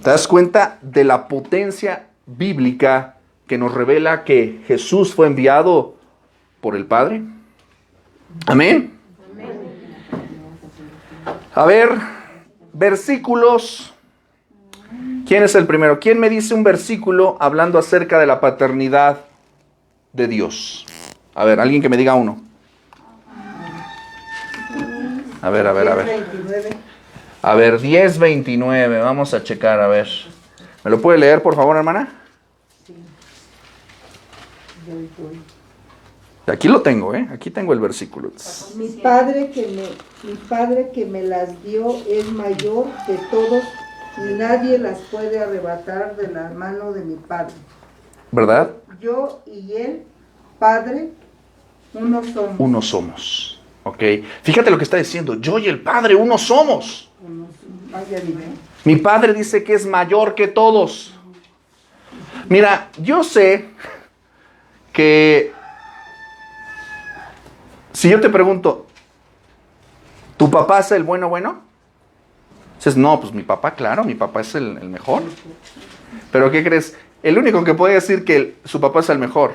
¿Te das cuenta de la potencia bíblica que nos revela que Jesús fue enviado por el Padre? Amén. A ver, versículos. ¿Quién es el primero? ¿Quién me dice un versículo hablando acerca de la paternidad de Dios? A ver, alguien que me diga uno. A ver. 29. A ver, 10:29. Vamos a checar, a ver. ¿Me lo puede leer, por favor, hermana? Aquí lo tengo, Aquí tengo el versículo. Mi padre que me las dio es mayor que todos y nadie las puede arrebatar de la mano de mi Padre. ¿Verdad? Yo y él, Padre, uno somos. Uno somos. Ok. Fíjate lo que está diciendo. Yo y el Padre, uno somos. Vaya nivel. Mi Padre dice que es mayor que todos. Mira, yo sé que si yo te pregunto, ¿tu papá es el bueno? Dices, no, pues mi papá, claro, mi papá es el mejor. Pero ¿qué crees? El único que puede decir que su papá es el mejor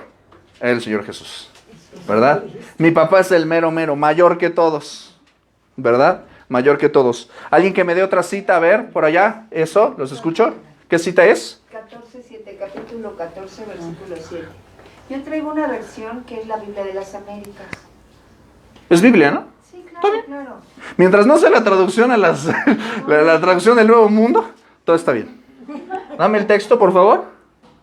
es el Señor Jesús, ¿verdad? Mi papá es el mero, mayor que todos, ¿verdad? Mayor que todos. ¿Alguien que me dé otra cita? A ver, por allá, eso, ¿los escucho? ¿Qué cita es? 14:7, capítulo 14, versículo 7. Yo traigo una versión que es la Biblia de las Américas. Es Biblia, ¿no? Sí, ¿Está claro, bien? claro. Mientras no sea la traducción a la traducción del Nuevo Mundo, todo está bien. Dame el texto, por favor.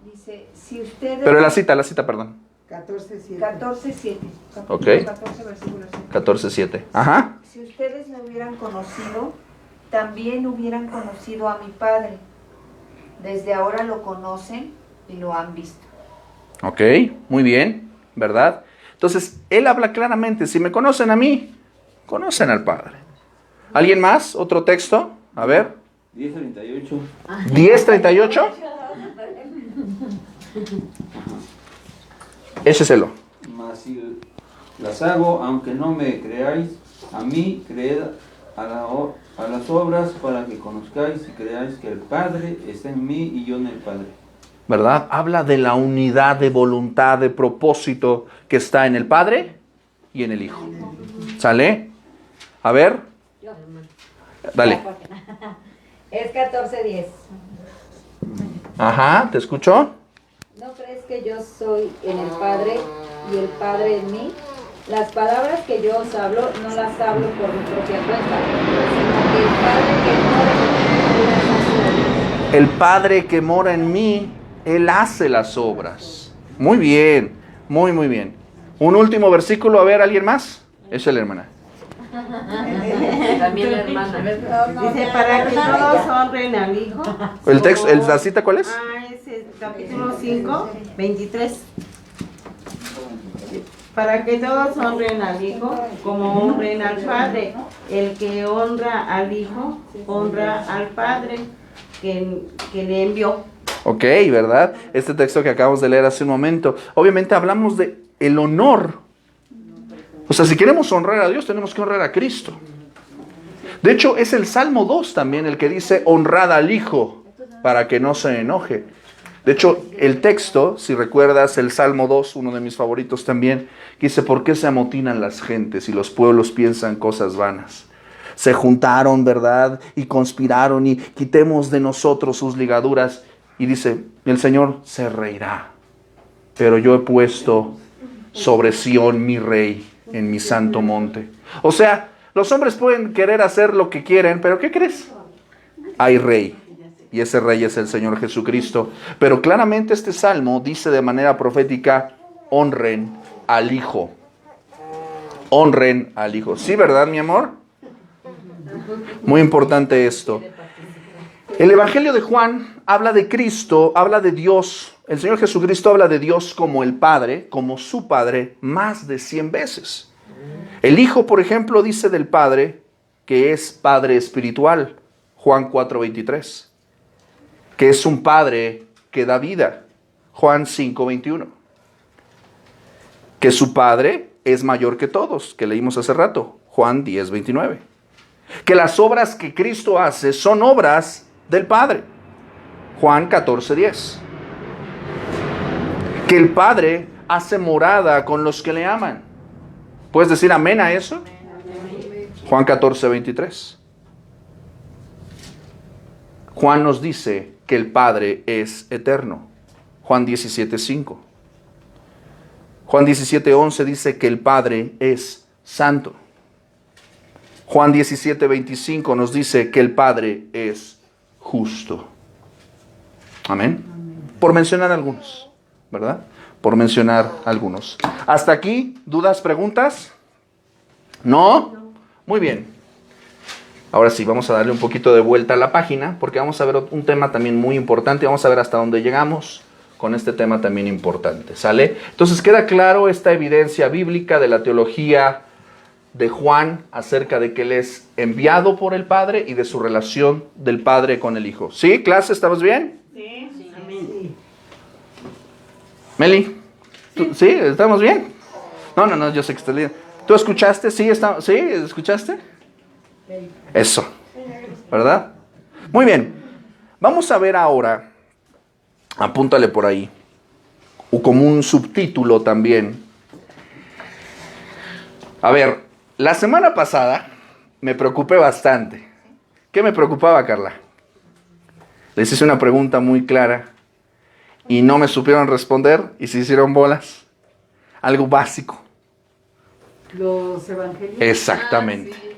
Dice, si ustedes... Pero la cita, perdón. 14:7. 14:7. Ok. 14, versículo 7. 14:7. Ajá. Si ustedes me hubieran conocido, también hubieran conocido a mi Padre. Desde ahora lo conocen y lo han visto. Ok, muy bien, ¿verdad? Entonces, él habla claramente, si me conocen a mí, conocen al Padre. ¿Alguien más? ¿Otro texto? A ver. 10:38. 10:38. Écheselo. Mas si las hago, aunque no me creáis, a mí creed a las obras para que conozcáis y creáis que el Padre está en mí y yo en el Padre. ¿Verdad? Habla de la unidad de voluntad, de propósito que está en el Padre y en el Hijo. ¿Sale? A ver. Dale. Es 14:10. Ajá, ¿te escucho? ¿No crees que yo soy en el Padre y el Padre en mí? Las palabras que yo os hablo, no las hablo por mi propia cuenta, sino que el Padre que mora en mí, Él hace las obras. El Padre que mora en mí, Él hace las obras. Muy bien. Muy, muy bien. Un último versículo, a ver, ¿alguien más? Échale, hermana. También la hermana. Dice, para que todos honren al Hijo. ¿El texto, la cita cuál es? Es el capítulo 5, 23. Para que todos honren al Hijo como honren al Padre. El que honra al Hijo, honra al Padre que le envió. Ok, ¿verdad? Este texto que acabamos de leer hace un momento. Obviamente hablamos de el honor. O sea, si queremos honrar a Dios, tenemos que honrar a Cristo. De hecho, es el Salmo 2 también el que dice, honrad al Hijo, para que no se enoje. De hecho, el texto, si recuerdas el Salmo 2, uno de mis favoritos también, dice, ¿por qué se amotinan las gentes y los pueblos piensan cosas vanas? Se juntaron, ¿verdad? Y conspiraron y quitemos de nosotros sus ligaduras. Y dice, el Señor se reirá, pero yo he puesto sobre Sión mi rey en mi santo monte. O sea, los hombres pueden querer hacer lo que quieren, pero ¿qué crees? Hay rey. Y ese rey es el Señor Jesucristo. Pero claramente este salmo dice de manera profética, honren al Hijo. Honren al Hijo. ¿Sí, verdad, mi amor? Muy importante esto. El Evangelio de Juan habla de Cristo, habla de Dios. El Señor Jesucristo habla de Dios como el Padre, como su Padre, más de 100 veces. El Hijo, por ejemplo, dice del Padre que es Padre espiritual. Juan 4:23. Que es un Padre que da vida. Juan 5:21. Que su Padre es mayor que todos, que leímos hace rato. Juan 10:29. Que las obras que Cristo hace son obras del Padre. Juan 14:10. Que el Padre hace morada con los que le aman. ¿Puedes decir amén a eso? Juan 14:23. Juan nos dice que el Padre es eterno. Juan 17:5. Juan 17:11 dice que el Padre es santo. Juan 17:25 nos dice que el Padre es justo. Amén. Por mencionar algunos, ¿verdad? Por mencionar algunos. ¿Hasta aquí? ¿Dudas, preguntas? ¿No? Muy bien. Ahora sí, vamos a darle un poquito de vuelta a la página, porque vamos a ver un tema también muy importante. Vamos a ver hasta dónde llegamos con este tema también importante, ¿sale? Entonces queda claro esta evidencia bíblica de la teología de Juan acerca de que él es enviado por el Padre y de su relación del Padre con el Hijo. ¿Sí, clase? ¿Estamos bien? Sí, amén. Meli, ¿sí? ¿Estamos bien? No, yo sé que estás leyendo. ¿Tú escuchaste? ¿Sí? ¿Sí? ¿Escuchaste? Eso, ¿verdad? Muy bien, vamos a ver ahora, apúntale por ahí, o como un subtítulo también. A ver, la semana pasada me preocupé bastante. ¿Qué me preocupaba, Carla? Les hice una pregunta muy clara y no me supieron responder y se hicieron bolas. Algo básico. Los evangelios. Exactamente.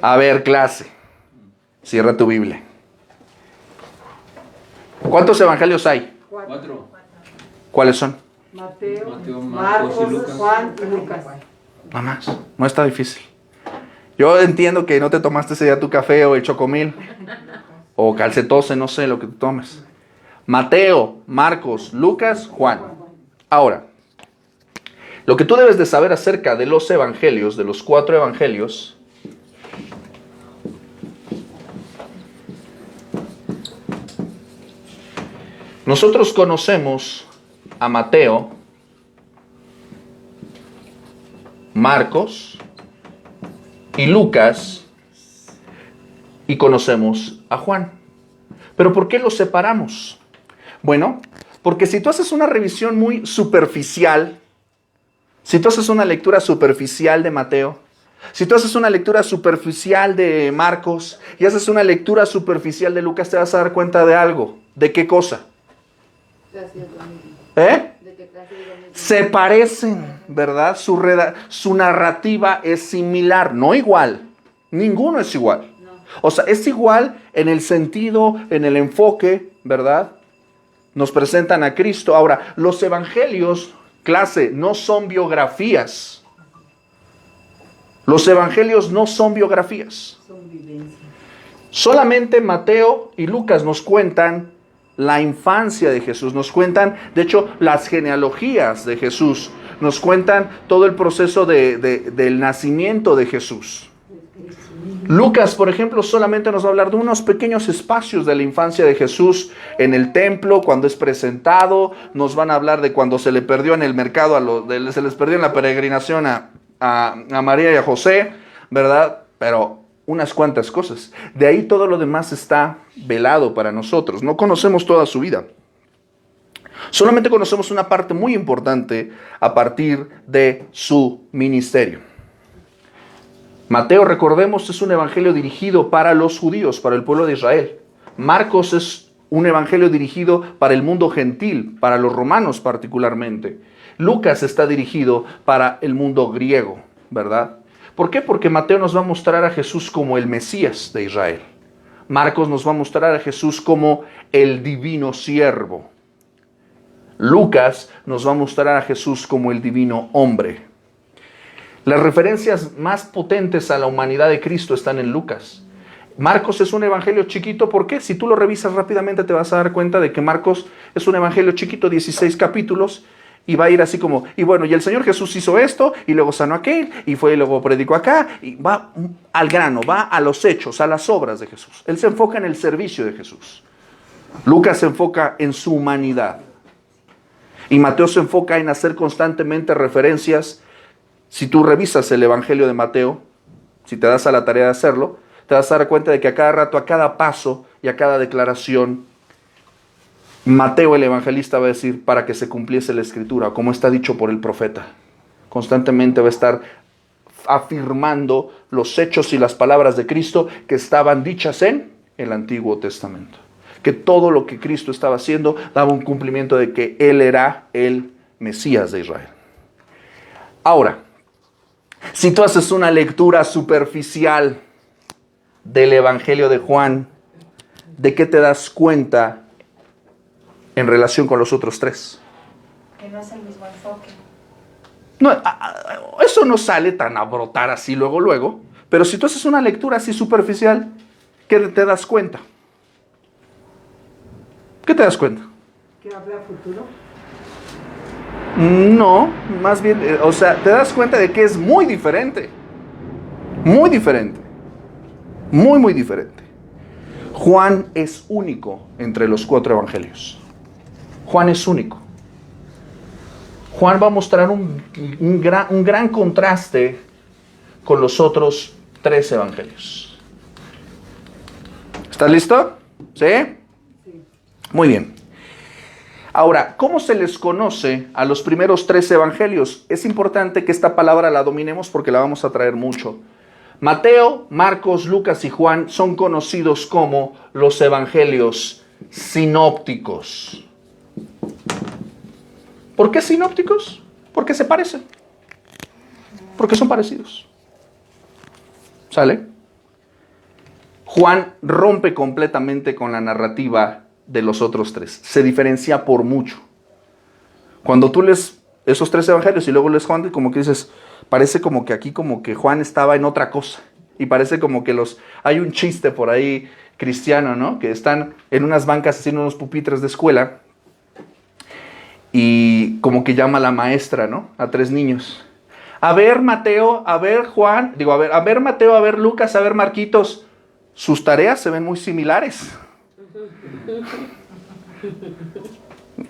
A ver, clase. Cierra tu Biblia. ¿Cuántos evangelios hay? 4. ¿Cuáles son? Mateo, Marcos y Marcos, Lucas. Juan y Lucas. Nada más. No está difícil. Yo entiendo que no te tomaste ese día tu café o el chocomil. O calcetose, no sé lo que te tomes. Mateo, Marcos, Lucas, Juan. Ahora, lo que tú debes de saber acerca de los evangelios, de los 4 evangelios, nosotros conocemos a Mateo, Marcos y Lucas y conocemos a Juan. ¿Pero por qué los separamos? Bueno, porque si tú haces una revisión muy superficial, si tú haces una lectura superficial de Mateo, si tú haces una lectura superficial de Marcos y haces una lectura superficial de Lucas, te vas a dar cuenta de algo. ¿De qué cosa? Se parecen, ¿verdad? Su narrativa es similar, no igual. Ninguno es igual. O sea, es igual en el sentido, en el enfoque, ¿verdad? Nos presentan a Cristo. Ahora, los evangelios Clase, no son biografías. Los evangelios no son biografías. Son vivencias. Solamente Mateo y Lucas nos cuentan la infancia de Jesús, nos cuentan, de hecho, las genealogías de Jesús, nos cuentan todo el proceso del nacimiento de Jesús. Lucas, por ejemplo, solamente nos va a hablar de unos pequeños espacios de la infancia de Jesús en el templo, cuando es presentado. Nos van a hablar de cuando se le perdió en el mercado, se les perdió en la peregrinación a María y a José, ¿verdad? Pero unas cuantas cosas. De ahí todo lo demás está velado para nosotros. No conocemos toda su vida. Solamente conocemos una parte muy importante a partir de su ministerio. Mateo, recordemos, es un evangelio dirigido para los judíos, para el pueblo de Israel. Marcos es un evangelio dirigido para el mundo gentil, para los romanos particularmente. Lucas está dirigido para el mundo griego, ¿verdad? ¿Por qué? Porque Mateo nos va a mostrar a Jesús como el Mesías de Israel. Marcos nos va a mostrar a Jesús como el divino siervo. Lucas nos va a mostrar a Jesús como el divino hombre. Las referencias más potentes a la humanidad de Cristo están en Lucas. Marcos es un evangelio chiquito, ¿por qué? Si tú lo revisas rápidamente te vas a dar cuenta de que Marcos es un evangelio chiquito, 16 capítulos, y va a ir así como, y bueno, y el Señor Jesús hizo esto, y luego sanó aquel, y fue y luego predicó acá, y va al grano, va a los hechos, a las obras de Jesús. Él se enfoca en el servicio de Jesús. Lucas se enfoca en su humanidad. Y Mateo se enfoca en hacer constantemente referencias. Si tú revisas el Evangelio de Mateo, si te das a la tarea de hacerlo, te vas a dar cuenta de que a cada rato, a cada paso y a cada declaración, Mateo el evangelista va a decir para que se cumpliese la escritura, como está dicho por el profeta. Constantemente va a estar afirmando los hechos y las palabras de Cristo que estaban dichas en el Antiguo Testamento. Que todo lo que Cristo estaba haciendo daba un cumplimiento de que Él era el Mesías de Israel. Ahora, si tú haces una lectura superficial del Evangelio de Juan, ¿de qué te das cuenta en relación con los otros tres? Que no es el mismo enfoque. No, eso no sale tan a brotar así luego, pero si tú haces una lectura así superficial, ¿qué te das cuenta? ¿Qué te das cuenta? ¿Que habla futuro? No, más bien, te das cuenta de que es muy diferente. Muy diferente. Muy diferente. Juan es único entre los 4 evangelios. Juan es único. Juan va a mostrar un gran contraste con los otros 3 evangelios. ¿Estás listo? ¿Sí? Sí. Muy bien. Ahora, ¿cómo se les conoce a los primeros 3 evangelios? Es importante que esta palabra la dominemos porque la vamos a traer mucho. Mateo, Marcos, Lucas y Juan son conocidos como los evangelios sinópticos. ¿Por qué sinópticos? Porque se parecen. Porque son parecidos. ¿Sale? Juan rompe completamente con la narrativa de los otros 3. Se diferencia por mucho. Cuando tú lees esos 3 evangelios y luego lees Juan, como que dices, parece como que aquí como que Juan estaba en otra cosa. Y parece como que hay un chiste por ahí cristiano, ¿no? Que están en unas bancas haciendo unos pupitres de escuela y como que llama a la maestra, ¿no? A 3 niños. A ver, Mateo, a ver, Juan, a ver, Mateo, a ver, Lucas, a ver, Marquitos. Sus tareas se ven muy similares.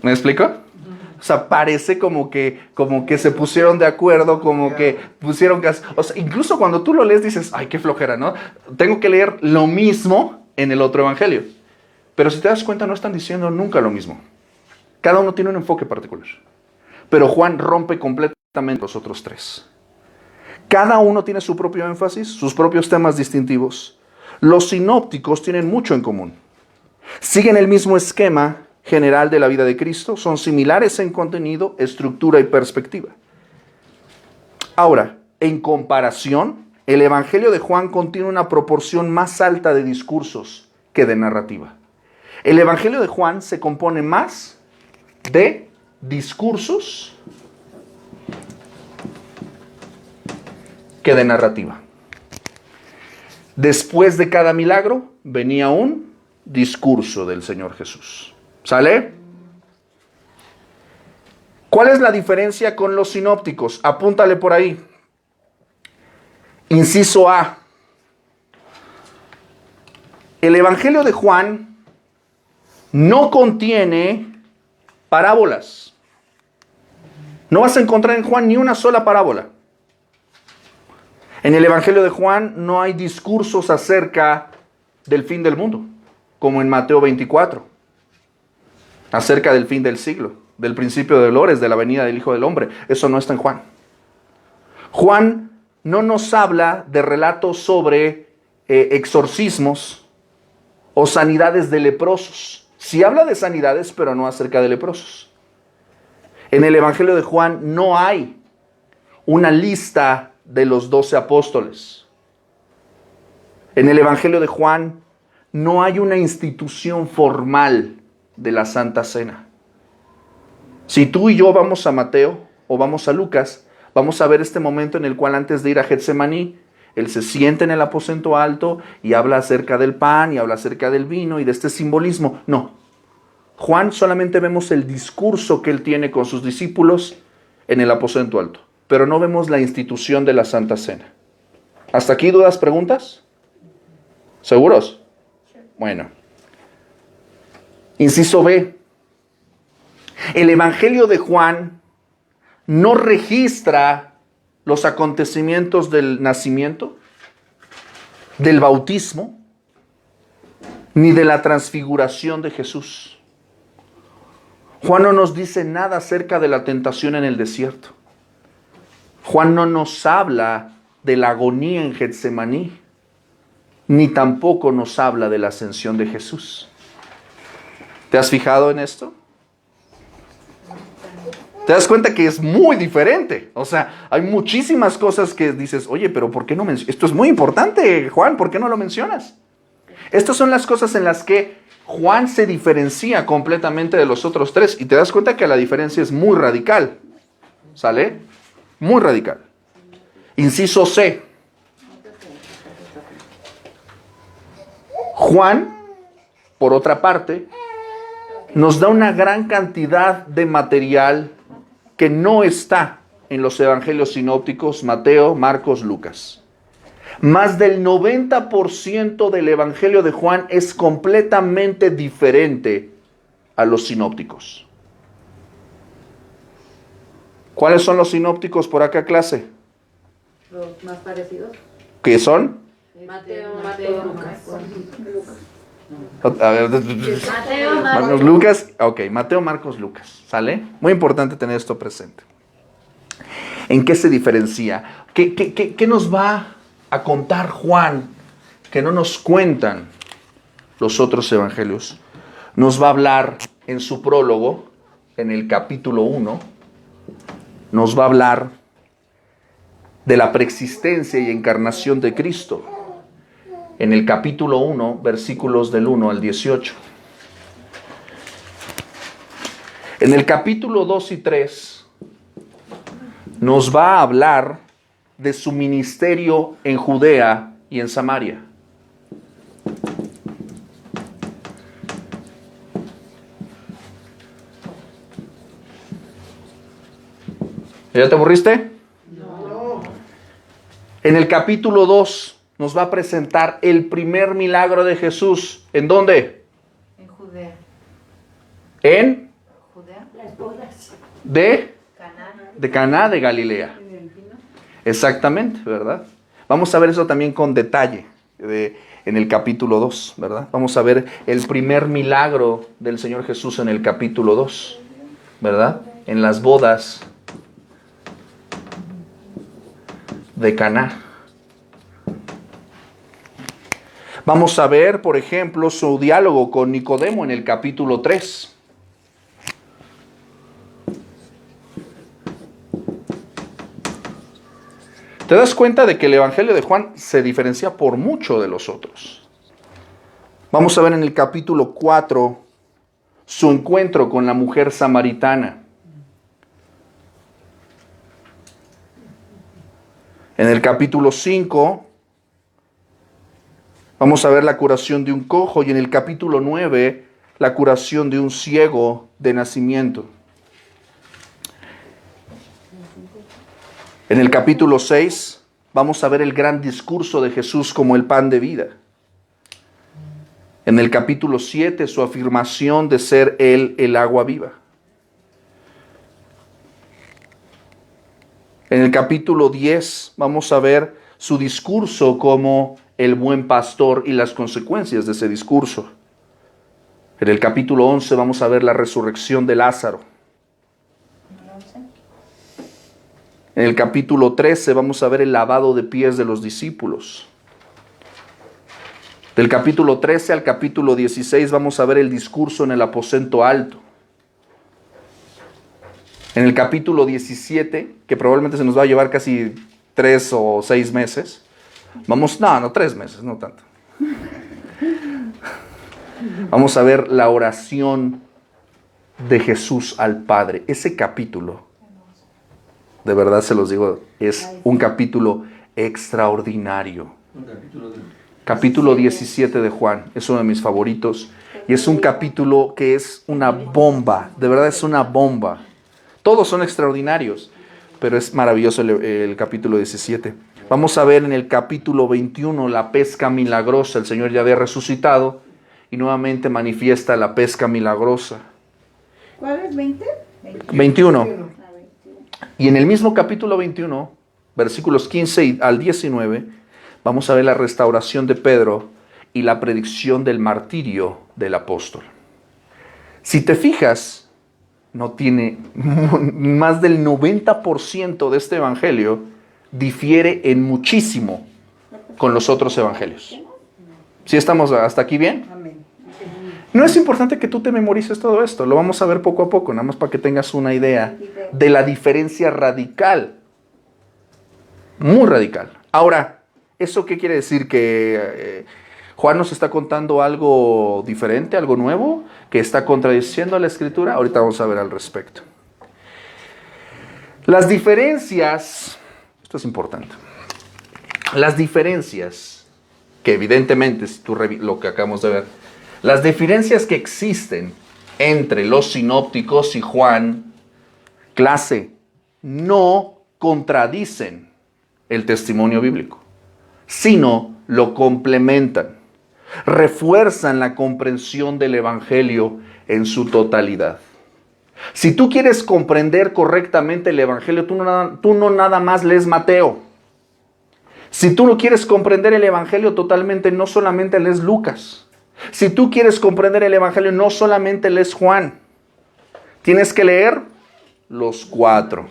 ¿Me explico? O sea, parece como que se pusieron de acuerdo, como que pusieron... O sea, incluso cuando tú lo lees dices, ay, qué flojera, ¿no? Tengo que leer lo mismo en el otro evangelio. Pero si te das cuenta, no están diciendo nunca lo mismo. Cada uno tiene un enfoque particular. Pero Juan rompe completamente los otros 3. Cada uno tiene su propio énfasis, sus propios temas distintivos. Los sinópticos tienen mucho en común. Siguen el mismo esquema general de la vida de Cristo, son similares en contenido, estructura y perspectiva. Ahora, en comparación, el Evangelio de Juan contiene una proporción más alta de discursos que de narrativa. El Evangelio de Juan se compone más de discursos que de narrativa. Después de cada milagro venía un discurso del Señor Jesús. ¿Sale? ¿Cuál es la diferencia con los sinópticos? Apúntale por ahí. Inciso A. El Evangelio de Juan no contiene parábolas. No vas a encontrar en Juan ni una sola parábola. En el Evangelio de Juan no hay discursos acerca del fin del mundo, como en Mateo 24, acerca del fin del siglo, del principio de dolores, de la venida del Hijo del Hombre. Eso no está en Juan. Juan no nos habla de relatos sobre exorcismos o sanidades de leprosos. Sí habla de sanidades, pero no acerca de leprosos. En el Evangelio de Juan no hay una lista de los 12 apóstoles. En el Evangelio de Juan no hay una institución formal de la Santa Cena. Si tú y yo vamos a Mateo o vamos a Lucas, vamos a ver este momento en el cual antes de ir a Getsemaní, él se sienta en el aposento alto y habla acerca del pan y habla acerca del vino y de este simbolismo. No. Juan solamente vemos el discurso que él tiene con sus discípulos en el aposento alto, pero no vemos la institución de la Santa Cena. ¿Hasta aquí dudas, preguntas? ¿Seguros? Bueno. Inciso B. El Evangelio de Juan no registra los acontecimientos del nacimiento, del bautismo, ni de la transfiguración de Jesús. Juan no nos dice nada acerca de la tentación en el desierto. Juan no nos habla de la agonía en Getsemaní, ni tampoco nos habla de la ascensión de Jesús. ¿Te has fijado en esto? Te das cuenta que es muy diferente. O sea, hay muchísimas cosas que dices, oye, pero ¿por qué no mencionas? Esto es muy importante, Juan, ¿por qué no lo mencionas? Estas son las cosas en las que Juan se diferencia completamente de los otros tres. Y te das cuenta que la diferencia es muy radical. ¿Sale? Muy radical. Inciso C. Juan, por otra parte, nos da una gran cantidad de material que no está en los evangelios sinópticos, Mateo, Marcos, Lucas. Más del 90% del evangelio de Juan es completamente diferente a los sinópticos. ¿Cuáles son los sinópticos por acá, clase? Los más parecidos. ¿Qué son? Mateo, Lucas. A ver, Mateo, Marcos, Lucas. Ok, Mateo, Marcos, Lucas. ¿Sale? Muy importante tener esto presente. ¿En qué se diferencia? ¿Qué nos va a contar Juan que no nos cuentan los otros evangelios? Nos va a hablar en su prólogo, en el capítulo 1, nos va a hablar de la preexistencia y encarnación de Cristo. En el capítulo 1, versículos del 1 al 18. En el capítulo 2 y 3 nos va a hablar de su ministerio en Judea y en Samaria. ¿Ya te aburriste? No. En el capítulo 2 nos va a presentar el primer milagro de Jesús. ¿En dónde? En Judea. ¿En? Judea. Las bodas. De Caná. Caná de Galilea. Exactamente, ¿verdad? Vamos a ver eso también con detalle en el capítulo 2, ¿verdad? Vamos a ver el primer milagro del Señor Jesús en el capítulo 2, ¿verdad? En las bodas de Caná. Vamos a ver, por ejemplo, su diálogo con Nicodemo en el capítulo 3. Te das cuenta de que el Evangelio de Juan se diferencia por mucho de los otros. Vamos a ver en el capítulo 4 su encuentro con la mujer samaritana. En el capítulo 5 vamos a ver la curación de un cojo, y en el capítulo 9 la curación de un ciego de nacimiento. En el capítulo 6 vamos a ver el gran discurso de Jesús como el pan de vida. En el capítulo 7 su afirmación de ser Él el agua viva. En el capítulo 10 vamos a ver su discurso como el buen pastor y las consecuencias de ese discurso. En el capítulo 11 vamos a ver la resurrección de Lázaro. En el capítulo 13 vamos a ver el lavado de pies de los discípulos. Del capítulo 13 al capítulo 16 vamos a ver el discurso en el aposento alto. En el capítulo 17, que probablemente se nos va a llevar casi 3 o 6 meses, no 3 meses, no tanto. Vamos a ver la oración de Jesús al Padre. Ese capítulo, de verdad se los digo, es un capítulo extraordinario. Capítulo 17 de Juan, es uno de mis favoritos. Y es un capítulo que es una bomba, de verdad es una bomba. Todos son extraordinarios, pero es maravilloso el capítulo 17. Vamos a ver en el capítulo 21 la pesca milagrosa. El Señor ya había resucitado y nuevamente manifiesta la pesca milagrosa. ¿Cuál es 20? 21. Y en el mismo capítulo 21, versículos 15 al 19, vamos a ver la restauración de Pedro y la predicción del martirio del apóstol. Si te fijas, no tiene más del 90% de este evangelio difiere en muchísimo con los otros evangelios. ¿Sí estamos hasta aquí bien? Amén. No es importante que tú te memorices todo esto, lo vamos a ver poco a poco, nada más para que tengas una idea de la diferencia radical, muy radical. Ahora, ¿eso qué quiere decir? Que Juan nos está contando algo diferente, algo nuevo, que está contradiciendo a la Escritura. Ahorita vamos a ver al respecto. Las diferencias, esto es importante, las diferencias que evidentemente, si tú lo que acabamos de ver, las diferencias que existen entre los sinópticos y Juan, clase, no contradicen el testimonio bíblico, sino lo complementan. Refuerzan la comprensión del Evangelio en su totalidad. Si tú quieres comprender correctamente el Evangelio, tú no nada más lees Mateo. Si tú no quieres comprender el Evangelio totalmente, no solamente lees Lucas. Si tú quieres comprender el Evangelio, no solamente lees Juan. Tienes que leer los 4.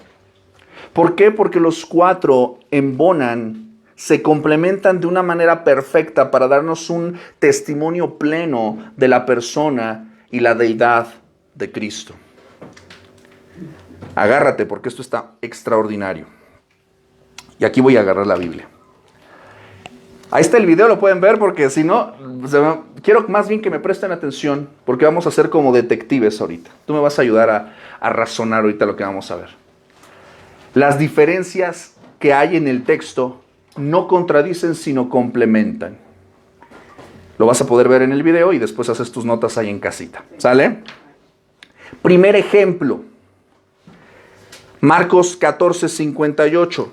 ¿Por qué? Porque los 4 embonan, se complementan de una manera perfecta para darnos un testimonio pleno de la persona y la deidad de Cristo. Agárrate porque esto está extraordinario. Y aquí voy a agarrar la Biblia. Ahí está el video, lo pueden ver porque si no, quiero más bien que me presten atención porque vamos a ser como detectives ahorita. Tú me vas a ayudar a razonar ahorita lo que vamos a ver. Las diferencias que hay en el texto no contradicen, sino complementan. Lo vas a poder ver en el video y después haces tus notas ahí en casita. ¿Sale? Primer ejemplo. Marcos 14:58.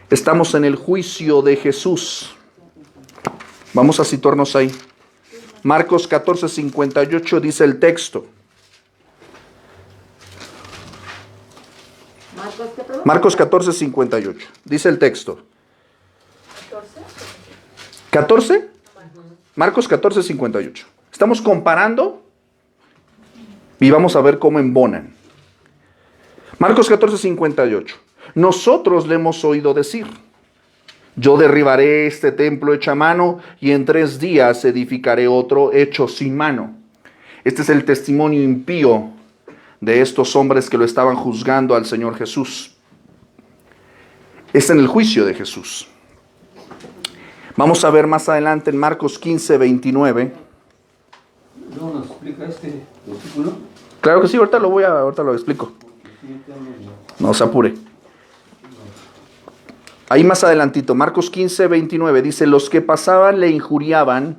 Estamos en el juicio de Jesús. Vamos a situarnos ahí. Marcos 14:58 dice el texto. Marcos 14:58. Dice el texto. ¿14? Marcos 14:58. Estamos comparando y vamos a ver cómo embonan. Marcos 14:58. Nosotros le hemos oído decir: yo derribaré este templo hecho a mano y en 3 días edificaré otro hecho sin mano. Este es el testimonio impío de estos hombres que lo estaban juzgando al Señor Jesús. Está en el juicio de Jesús. Vamos a ver más adelante en Marcos 15:29. ¿No nos explica este versículo? Claro que sí, ahorita lo explico. No se apure. Ahí más adelantito, Marcos 15, 29, dice, los que pasaban le injuriaban,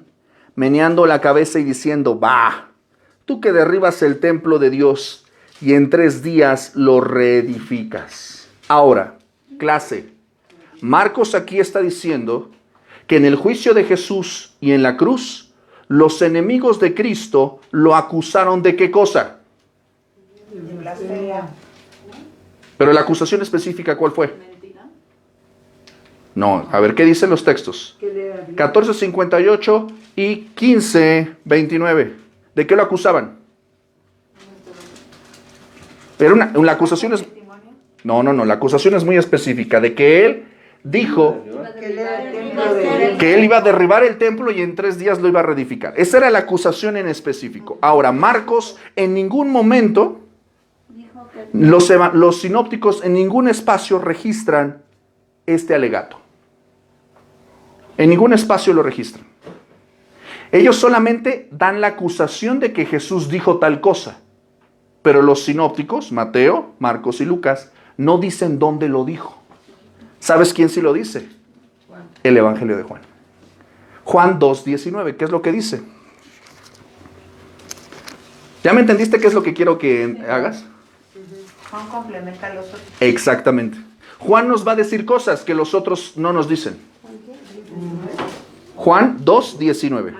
meneando la cabeza y diciendo, bah, tú que derribas el templo de Dios y en 3 días lo reedificas. Ahora, clase, Marcos aquí está diciendo que en el juicio de Jesús y en la cruz, los enemigos de Cristo lo acusaron de ¿qué cosa? De blasfemia. Pero la acusación específica, ¿cuál fue? Mentira. No, a ver, ¿qué dicen los textos? 14:58 y 15:29. ¿De qué lo acusaban? Pero la acusación es... No, la acusación es muy específica, de que él dijo que él iba a derribar el templo y en 3 días lo iba a reedificar. Esa era la acusación en específico. Ahora, Marcos en ningún momento, los sinópticos en ningún espacio registran este alegato. En ningún espacio lo registran. Ellos solamente dan la acusación de que Jesús dijo tal cosa. Pero los sinópticos, Mateo, Marcos y Lucas, no dicen dónde lo dijo. ¿Sabes quién sí lo dice? El Evangelio de Juan. Juan 2:19, ¿qué es lo que dice? ¿Ya me entendiste qué es lo que quiero que hagas? Juan complementa a los otros. Exactamente. Juan nos va a decir cosas que los otros no nos dicen. Juan 2:19.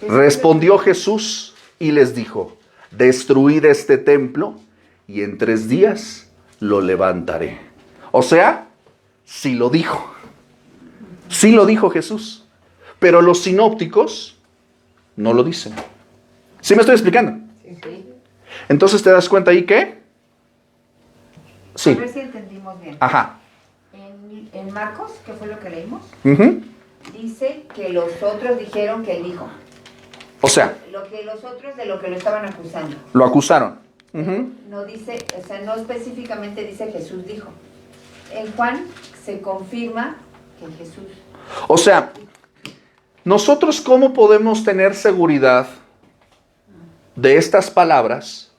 Respondió Jesús y les dijo, destruid este templo y en 3 días lo levantaré. O sea, sí lo dijo. Sí lo dijo Jesús. Pero los sinópticos no lo dicen. ¿Sí me estoy explicando? Sí. Entonces te das cuenta ahí que... Sí. A ver si entendimos bien. Ajá. En Marcos, ¿qué fue lo que leímos? Ujú. Dice que los otros dijeron que él dijo. O sea, Lo que los otros de lo que lo estaban acusando. lo acusaron. Ujú. No dice, o sea, no específicamente dice Jesús dijo. En Juan se confirma que Jesús. O sea, nosotros ¿cómo podemos tener seguridad de estas palabras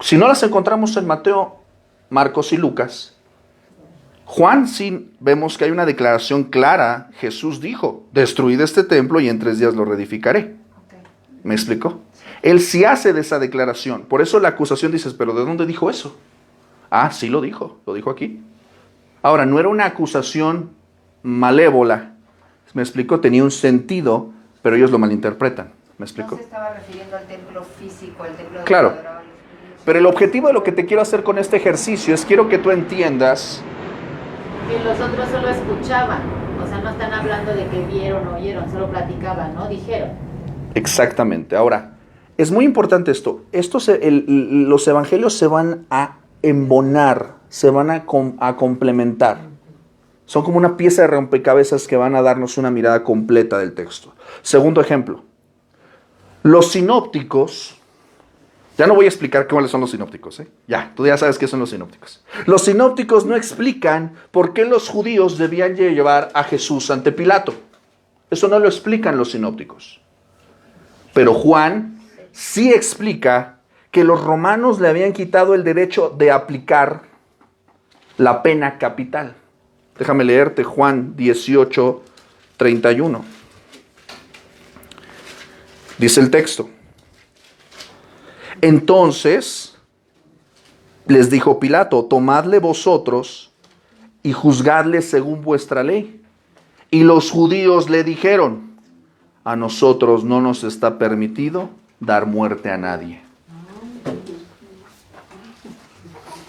si no las encontramos en Mateo, Marcos y Lucas? Juan sí vemos que hay una declaración clara. Jesús dijo, destruid este templo y en 3 días lo reedificaré. ¿Me explicó? Él sí hace de esa declaración. Por eso la acusación dices, ¿pero de dónde dijo eso? Ah, sí lo dijo aquí. Ahora, no era una acusación malévola. ¿Me explico? Tenía un sentido, pero ellos lo malinterpretan. ¿Me explico? No se estaba refiriendo al templo físico, al templo Claro. donde adoraban los judíos. Pero el objetivo de lo que te quiero hacer con este ejercicio es quiero que tú entiendas. Y los otros solo escuchaban. O sea, no están hablando de que vieron o oyeron, solo platicaban, ¿no? Dijeron. Exactamente. Ahora, es muy importante esto. Los evangelios se van a embonar, se van a complementar. Son como una pieza de rompecabezas que van a darnos una mirada completa del texto. Segundo ejemplo. Los sinópticos, ya no voy a explicar cuáles son los sinópticos, ¿eh? Ya, tú ya sabes qué son los sinópticos. Los sinópticos no explican por qué los judíos debían llevar a Jesús ante Pilato. Eso no lo explican los sinópticos. Pero Juan sí explica que los romanos le habían quitado el derecho de aplicar la pena capital. Déjame leerte Juan 18:31. Dice el texto. Entonces les dijo Pilato, tomadle vosotros y juzgadle según vuestra ley. Y los judíos le dijeron, a nosotros no nos está permitido dar muerte a nadie.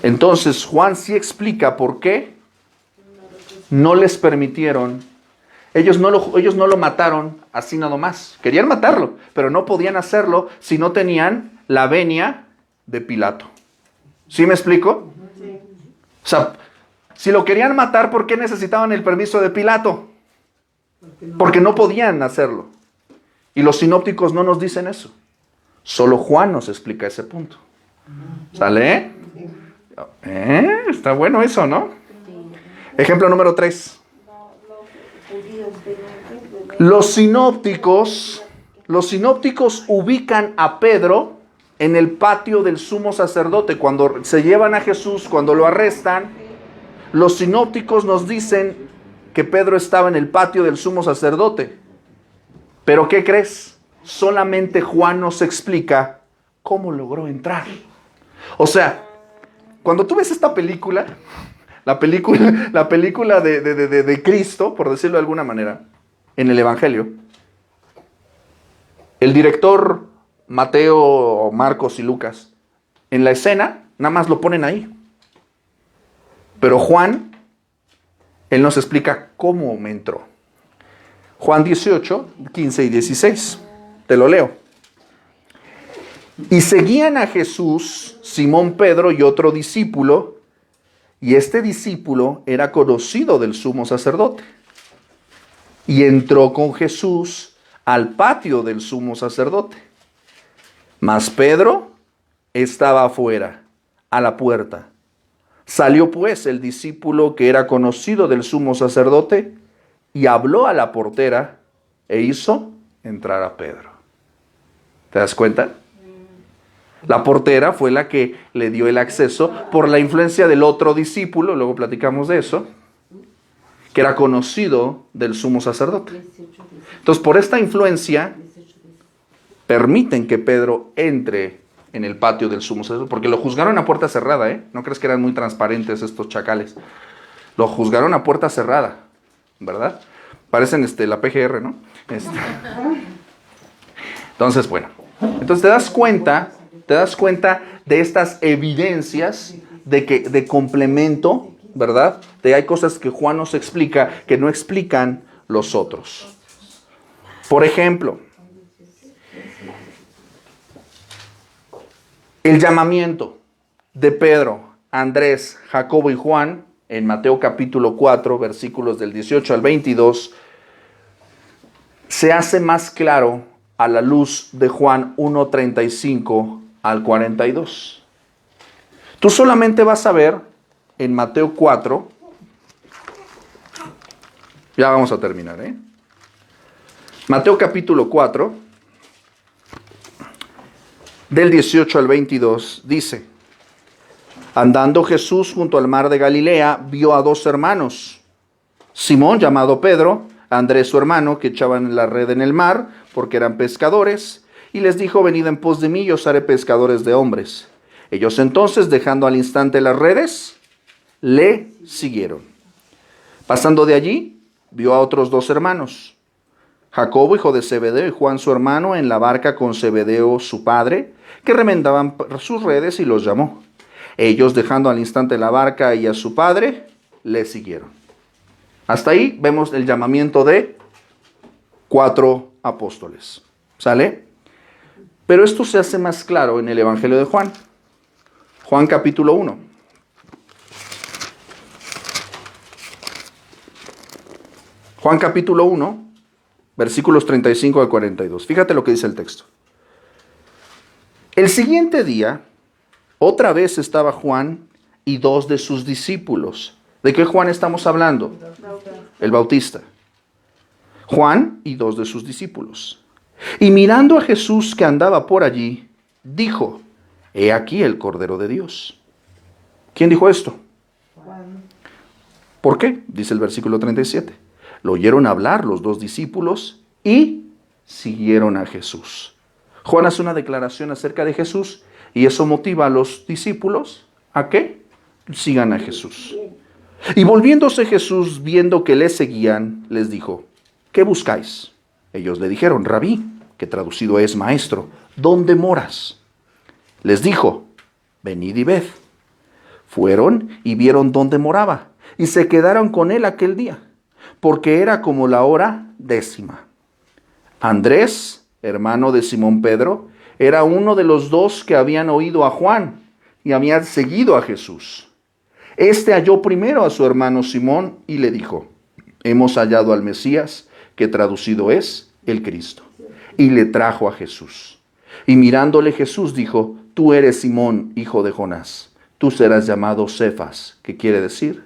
Entonces Juan sí explica por qué no les permitieron. Ellos no lo mataron así nada más. Querían matarlo, pero no podían hacerlo si no tenían la venia de Pilato. ¿Sí me explico? Sí. O sea, si lo querían matar, ¿por qué necesitaban el permiso de Pilato? Porque no podían hacerlo. Y los sinópticos no nos dicen eso. Solo Juan nos explica ese punto. ¿Sale? Está bueno eso, ¿no? Ejemplo número 3. Los sinópticos ubican a Pedro en el patio del sumo sacerdote. Cuando se llevan a Jesús, cuando lo arrestan, Los sinópticos nos dicen que Pedro estaba en el patio del sumo sacerdote. Pero ¿qué crees? Solamente Juan nos explica cómo logró entrar. O sea, cuando tú ves esta película, la película de Cristo, por decirlo de alguna manera, en el Evangelio, el director Mateo, Marcos y Lucas, en la escena, nada más lo ponen ahí. Pero Juan, él nos explica cómo me entró. Juan 18, 15 y 16. Te lo leo. Y seguían a Jesús, Simón Pedro y otro discípulo, y este discípulo era conocido del sumo sacerdote. Y entró con Jesús al patio del sumo sacerdote. Mas Pedro estaba afuera, a la puerta. Salió pues el discípulo que era conocido del sumo sacerdote y habló a la portera e hizo entrar a Pedro. ¿Te das cuenta? La portera fue la que le dio el acceso por la influencia del otro discípulo, luego platicamos de eso, que era conocido del sumo sacerdote. Entonces, por esta influencia, permiten que Pedro entre en el patio del sumo sacerdote, porque lo juzgaron a puerta cerrada, ¿eh? No crees que eran muy transparentes estos chacales. Lo juzgaron a puerta cerrada, ¿verdad? Parecen la PGR, ¿no? Entonces, bueno. Entonces te das cuenta de estas evidencias de complemento, ¿verdad? De hay cosas que Juan nos explica que no explican los otros. Por ejemplo, el llamamiento de Pedro, Andrés, Jacobo y Juan en Mateo capítulo 4, versículos del 18 al 22, se hace más claro a la luz de Juan 1:35 al 42. Tú solamente vas a ver en Mateo 4, ya vamos a terminar, ¿eh? Mateo capítulo 4, del 18 al 22, dice: andando Jesús junto al mar de Galilea, vio a dos hermanos, Simón llamado Pedro, Andrés su hermano, que echaban la red en el mar, porque eran pescadores, y les dijo: venid en pos de mí, y os haré pescadores de hombres. Ellos entonces, dejando al instante las redes, le siguieron. Pasando de allí, vio a otros dos hermanos, Jacobo, hijo de Zebedeo, y Juan su hermano, en la barca con Zebedeo su padre, que remendaban sus redes, y los llamó. Ellos, dejando al instante la barca y a su padre, le siguieron. Hasta ahí vemos el llamamiento de 4 apóstoles. ¿Sale? Pero esto se hace más claro en el Evangelio de Juan. Juan capítulo 1. Juan capítulo 1, versículos 35 al 42. Fíjate lo que dice el texto. El siguiente día, otra vez estaba Juan y 2 de sus discípulos. ¿De qué Juan estamos hablando? El Bautista. Juan y 2 de sus discípulos. Y mirando a Jesús que andaba por allí, dijo: he aquí el Cordero de Dios. ¿Quién dijo esto? Juan. ¿Por qué? Dice el versículo 37. Lo oyeron hablar los 2 discípulos y siguieron a Jesús. Juan hace una declaración acerca de Jesús y eso motiva a los discípulos a que sigan a Jesús. Y volviéndose Jesús, viendo que le seguían, les dijo: ¿qué buscáis? Ellos le dijeron: Rabí, que traducido es maestro, ¿dónde moras? Les dijo: venid y ved. Fueron y vieron dónde moraba, y se quedaron con él aquel día, porque era como la hora 10. Andrés, hermano de Simón Pedro, era uno de los 2 que habían oído a Juan y habían seguido a Jesús. Este halló primero a su hermano Simón y le dijo: hemos hallado al Mesías, que traducido es el Cristo. Y le trajo a Jesús. Y mirándole Jesús dijo: tú eres Simón, hijo de Jonás. Tú serás llamado Cefas, que quiere decir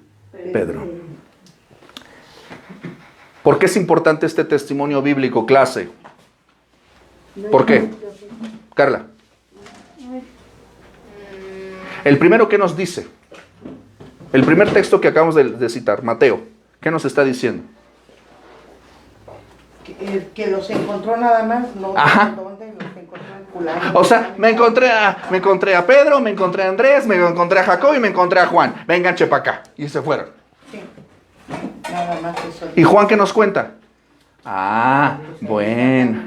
Pedro. ¿Por qué es importante este testimonio bíblico, clase? ¿Por qué? Carla. El primero que nos dice, El primer texto que acabamos de citar, Mateo, ¿qué nos está diciendo? Que los encontró nada más, no Ajá. dónde los encontró en fulano. O sea, me encontré a Pedro, me encontré a Andrés, me encontré a Jacob y me encontré a Juan. Vengan, chepa acá. Y se fueron. Sí. Nada más eso. ¿Y Juan qué nos cuenta? Ah, bueno.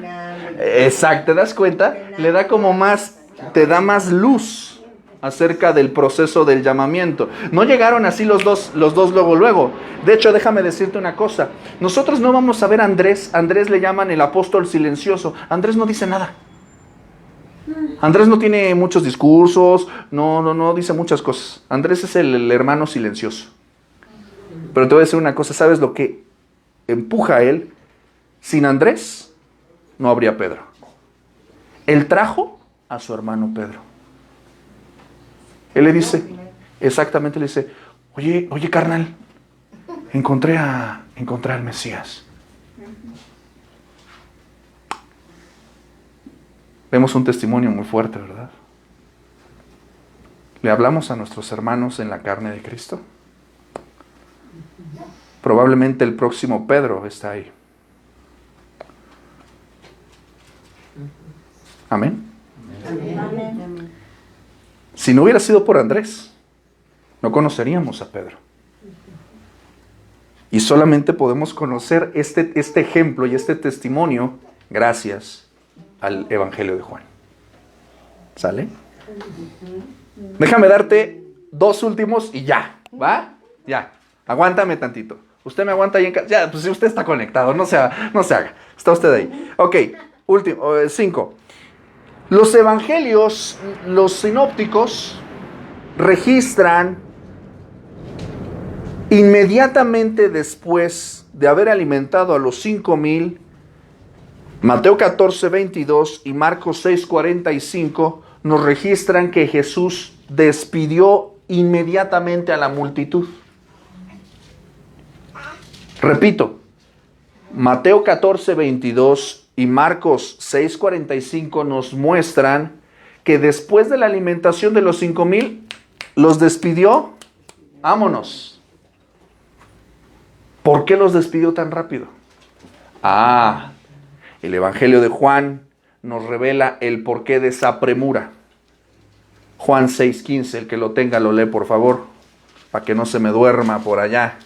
Exacto, ¿te das cuenta? Le da como más, te da más luz acerca del proceso del llamamiento. No llegaron así los dos luego. De hecho, déjame decirte una cosa. Nosotros no vamos a ver a Andrés. Andrés le llaman el apóstol silencioso. Andrés no dice nada. Andrés no tiene muchos discursos, no dice muchas cosas. Andrés es el hermano silencioso. Pero te voy a decir una cosa, ¿sabes lo que empuja a él? Sin Andrés no habría Pedro. Él trajo a su hermano Pedro. Él le dice, exactamente le dice, oye carnal, encontré al Mesías. Vemos un testimonio muy fuerte, ¿verdad? ¿Le hablamos a nuestros hermanos en la carne de Cristo? Probablemente el próximo Pedro está ahí. Amén. Amén. Si no hubiera sido por Andrés, no conoceríamos a Pedro. Y solamente podemos conocer este ejemplo y este testimonio gracias al Evangelio de Juan. ¿Sale? Déjame darte 2 últimos y ya. ¿Va? Ya. Aguántame tantito. Usted me aguanta ahí en casa. Ya, pues si usted está conectado, no se haga. Está usted ahí. Ok, último, 5. Los evangelios, los sinópticos, registran inmediatamente después de haber alimentado a los 5,000, Mateo 14:22 y Marcos 6:45 nos registran que Jesús despidió inmediatamente a la multitud. Repito, Mateo 14:22 y Marcos 6:45 nos muestran que después de la alimentación de los 5,000, los despidió. Vámonos. ¿Por qué los despidió tan rápido? El Evangelio de Juan nos revela el porqué de esa premura. Juan 6:15, el que lo tenga lo lee por favor, para que no se me duerma por allá.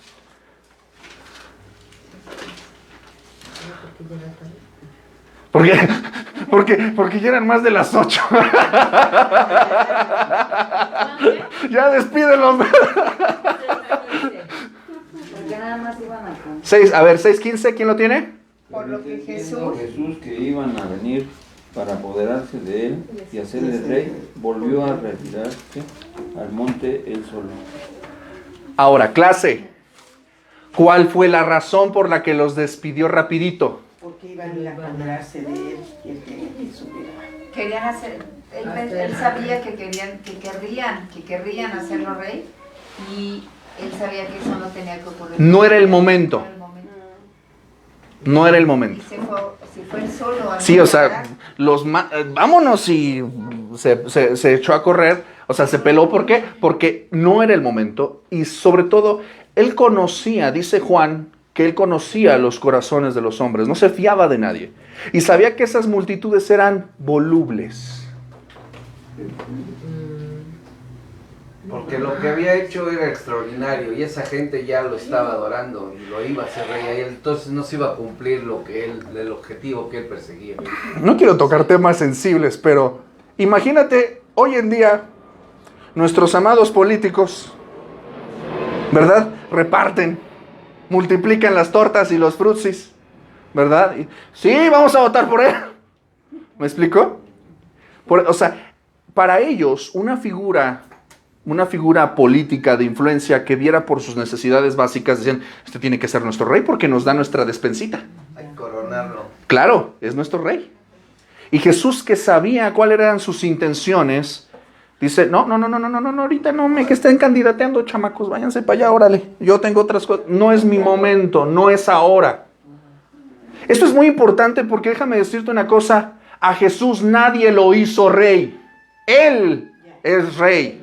Porque ya eran más de las 8. Ya despídelos. Porque nada más iban a comer. 6:15, ¿quién lo tiene? Por lo que Jesús que iban a venir para apoderarse de él y hacerle rey, volvió a retirarse al monte él solo. Ahora, clase, ¿cuál fue la razón por la que los despidió rapidito? Porque iban a ir a apoderarse de él y él quería que subiera. querían hacer, él sabía que querrían hacerlo rey, y él sabía que eso no tenía que ocurrir. No era el momento. No era el momento. Y se fue él solo. Sí, o sea, vámonos, y se echó a correr, o sea, se peló. ¿Por qué? Porque no era el momento, y sobre todo, él conocía, dice Juan, que él conocía los corazones de los hombres, no se fiaba de nadie, y sabía que esas multitudes eran volubles. Porque lo que había hecho era extraordinario y esa gente ya lo estaba adorando y lo iba a hacer rey a él, entonces no se iba a cumplir el objetivo que él perseguía. No quiero tocar temas sensibles, pero imagínate hoy en día nuestros amados políticos, ¿verdad? Reparten, multiplican las tortas y los frutsis, ¿verdad? Sí, vamos a votar por él. ¿Me explico? O sea, para ellos una figura política de influencia que viera por sus necesidades básicas, decían, este tiene que ser nuestro rey porque nos da nuestra despensita. Hay que coronarlo. Claro, es nuestro rey. Y Jesús, que sabía cuáles eran sus intenciones, dice, no, ahorita no me que estén candidateando, chamacos, váyanse para allá, órale, yo tengo otras cosas, no es mi momento, no es ahora. Esto es muy importante porque déjame decirte una cosa, a Jesús nadie lo hizo rey, Él es rey.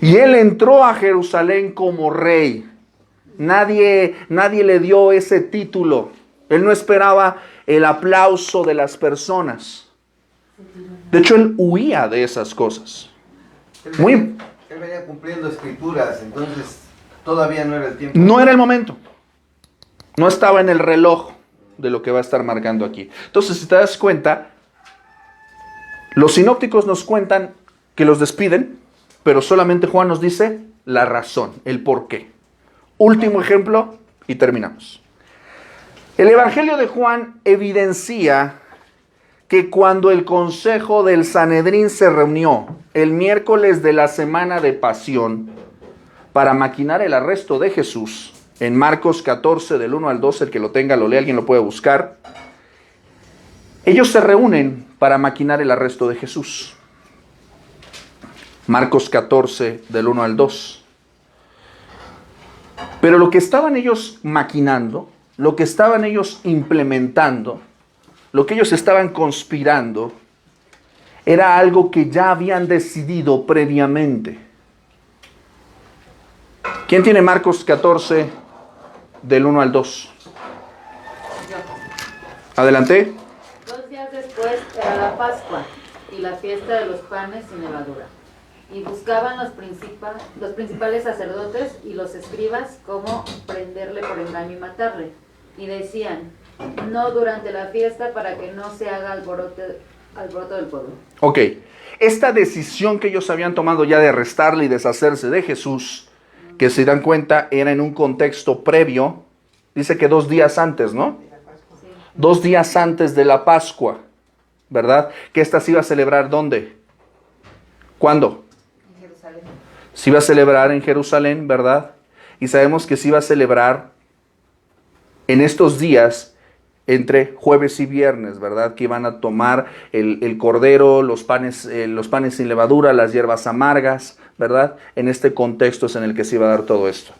Y él entró a Jerusalén como rey. Nadie le dio ese título. Él no esperaba el aplauso de las personas. De hecho, él huía de esas cosas. Él venía cumpliendo escrituras, entonces todavía no era el tiempo. No era el momento. No estaba en el reloj de lo que va a estar marcando aquí. Entonces, si te das cuenta, los sinópticos nos cuentan que los despiden, pero solamente Juan nos dice la razón, el por qué. Último ejemplo y terminamos. El Evangelio de Juan evidencia que cuando el consejo del Sanedrín se reunió el miércoles de la semana de Pasión para maquinar el arresto de Jesús, en Marcos 14, del 1 al 12, el que lo tenga, lo lee, alguien lo puede buscar. Ellos se reúnen para maquinar el arresto de Jesús. Marcos 14, del 1 al 2. Pero lo que estaban ellos maquinando, lo que estaban ellos implementando, lo que ellos estaban conspirando, era algo que ya habían decidido previamente. ¿Quién tiene Marcos 14, del 1 al 2? Adelante. 2 días después era la Pascua y la fiesta de los panes sin levadura. Y buscaban los principales sacerdotes y los escribas cómo prenderle por engaño y matarle. Y decían, no durante la fiesta para que no se haga alboroto del pueblo. Ok, esta decisión que ellos habían tomado ya de arrestarle y deshacerse de Jesús, que se dan cuenta era en un contexto previo, dice que 2 días antes, ¿no? 2 días antes de la Pascua, ¿verdad? Que esta se iba a celebrar ¿dónde? ¿Cuándo? En Jerusalén. Se iba a celebrar en Jerusalén, ¿verdad? Y sabemos que se iba a celebrar en estos días entre jueves y viernes, ¿verdad? Que iban a tomar el cordero, los panes sin levadura, las hierbas amargas, ¿verdad? En este contexto es en el que se iba a dar todo esto.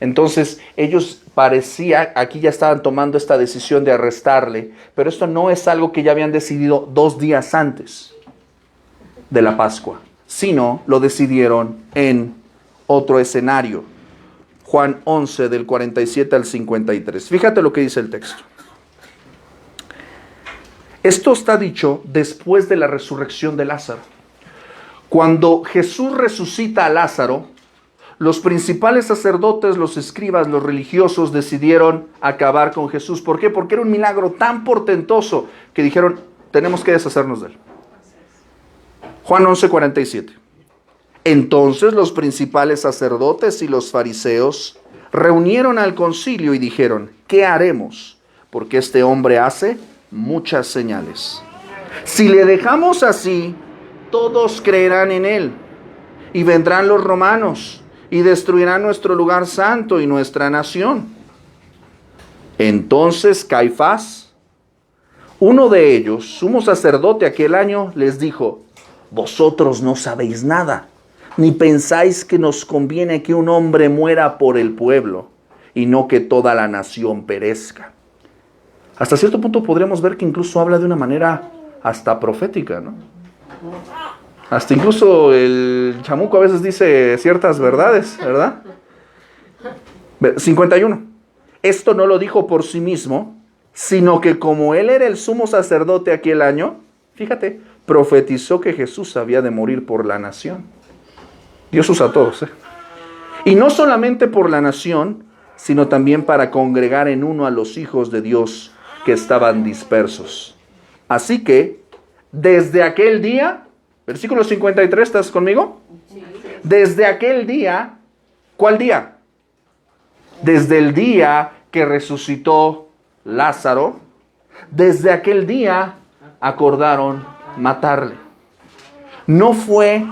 Entonces, ellos aquí ya estaban tomando esta decisión de arrestarle, pero esto no es algo que ya habían decidido 2 días antes de la Pascua, sino lo decidieron en otro escenario. Juan 11, del 47 al 53. Fíjate lo que dice el texto. Esto está dicho después de la resurrección de Lázaro. Cuando Jesús resucita a Lázaro, los principales sacerdotes, los escribas, los religiosos decidieron acabar con Jesús. ¿Por qué? Porque era un milagro tan portentoso que dijeron, tenemos que deshacernos de él. Juan 11, 47. Entonces los principales sacerdotes y los fariseos reunieron al concilio y dijeron, ¿qué haremos? Porque este hombre hace muchas señales. Si le dejamos así, todos creerán en él. Y vendrán los romanos y destruirán nuestro lugar santo y nuestra nación. Entonces Caifás, uno de ellos, sumo sacerdote aquel año, les dijo, vosotros no sabéis nada, ni pensáis que nos conviene que un hombre muera por el pueblo, y no que toda la nación perezca. Hasta cierto punto podríamos ver que incluso habla de una manera hasta profética, ¿no? Hasta incluso el chamuco a veces dice ciertas verdades, ¿verdad? 51. Esto no lo dijo por sí mismo, sino que como él era el sumo sacerdote aquel año, fíjate, profetizó que Jesús había de morir por la nación. Dios usa a todos, ¿eh? Y no solamente por la nación, sino también para congregar en uno a los hijos de Dios que estaban dispersos. Así que, desde aquel día, versículo 53, ¿estás conmigo? Sí. Desde aquel día, ¿cuál día? Desde el día que resucitó Lázaro, desde aquel día acordaron matarle. No fue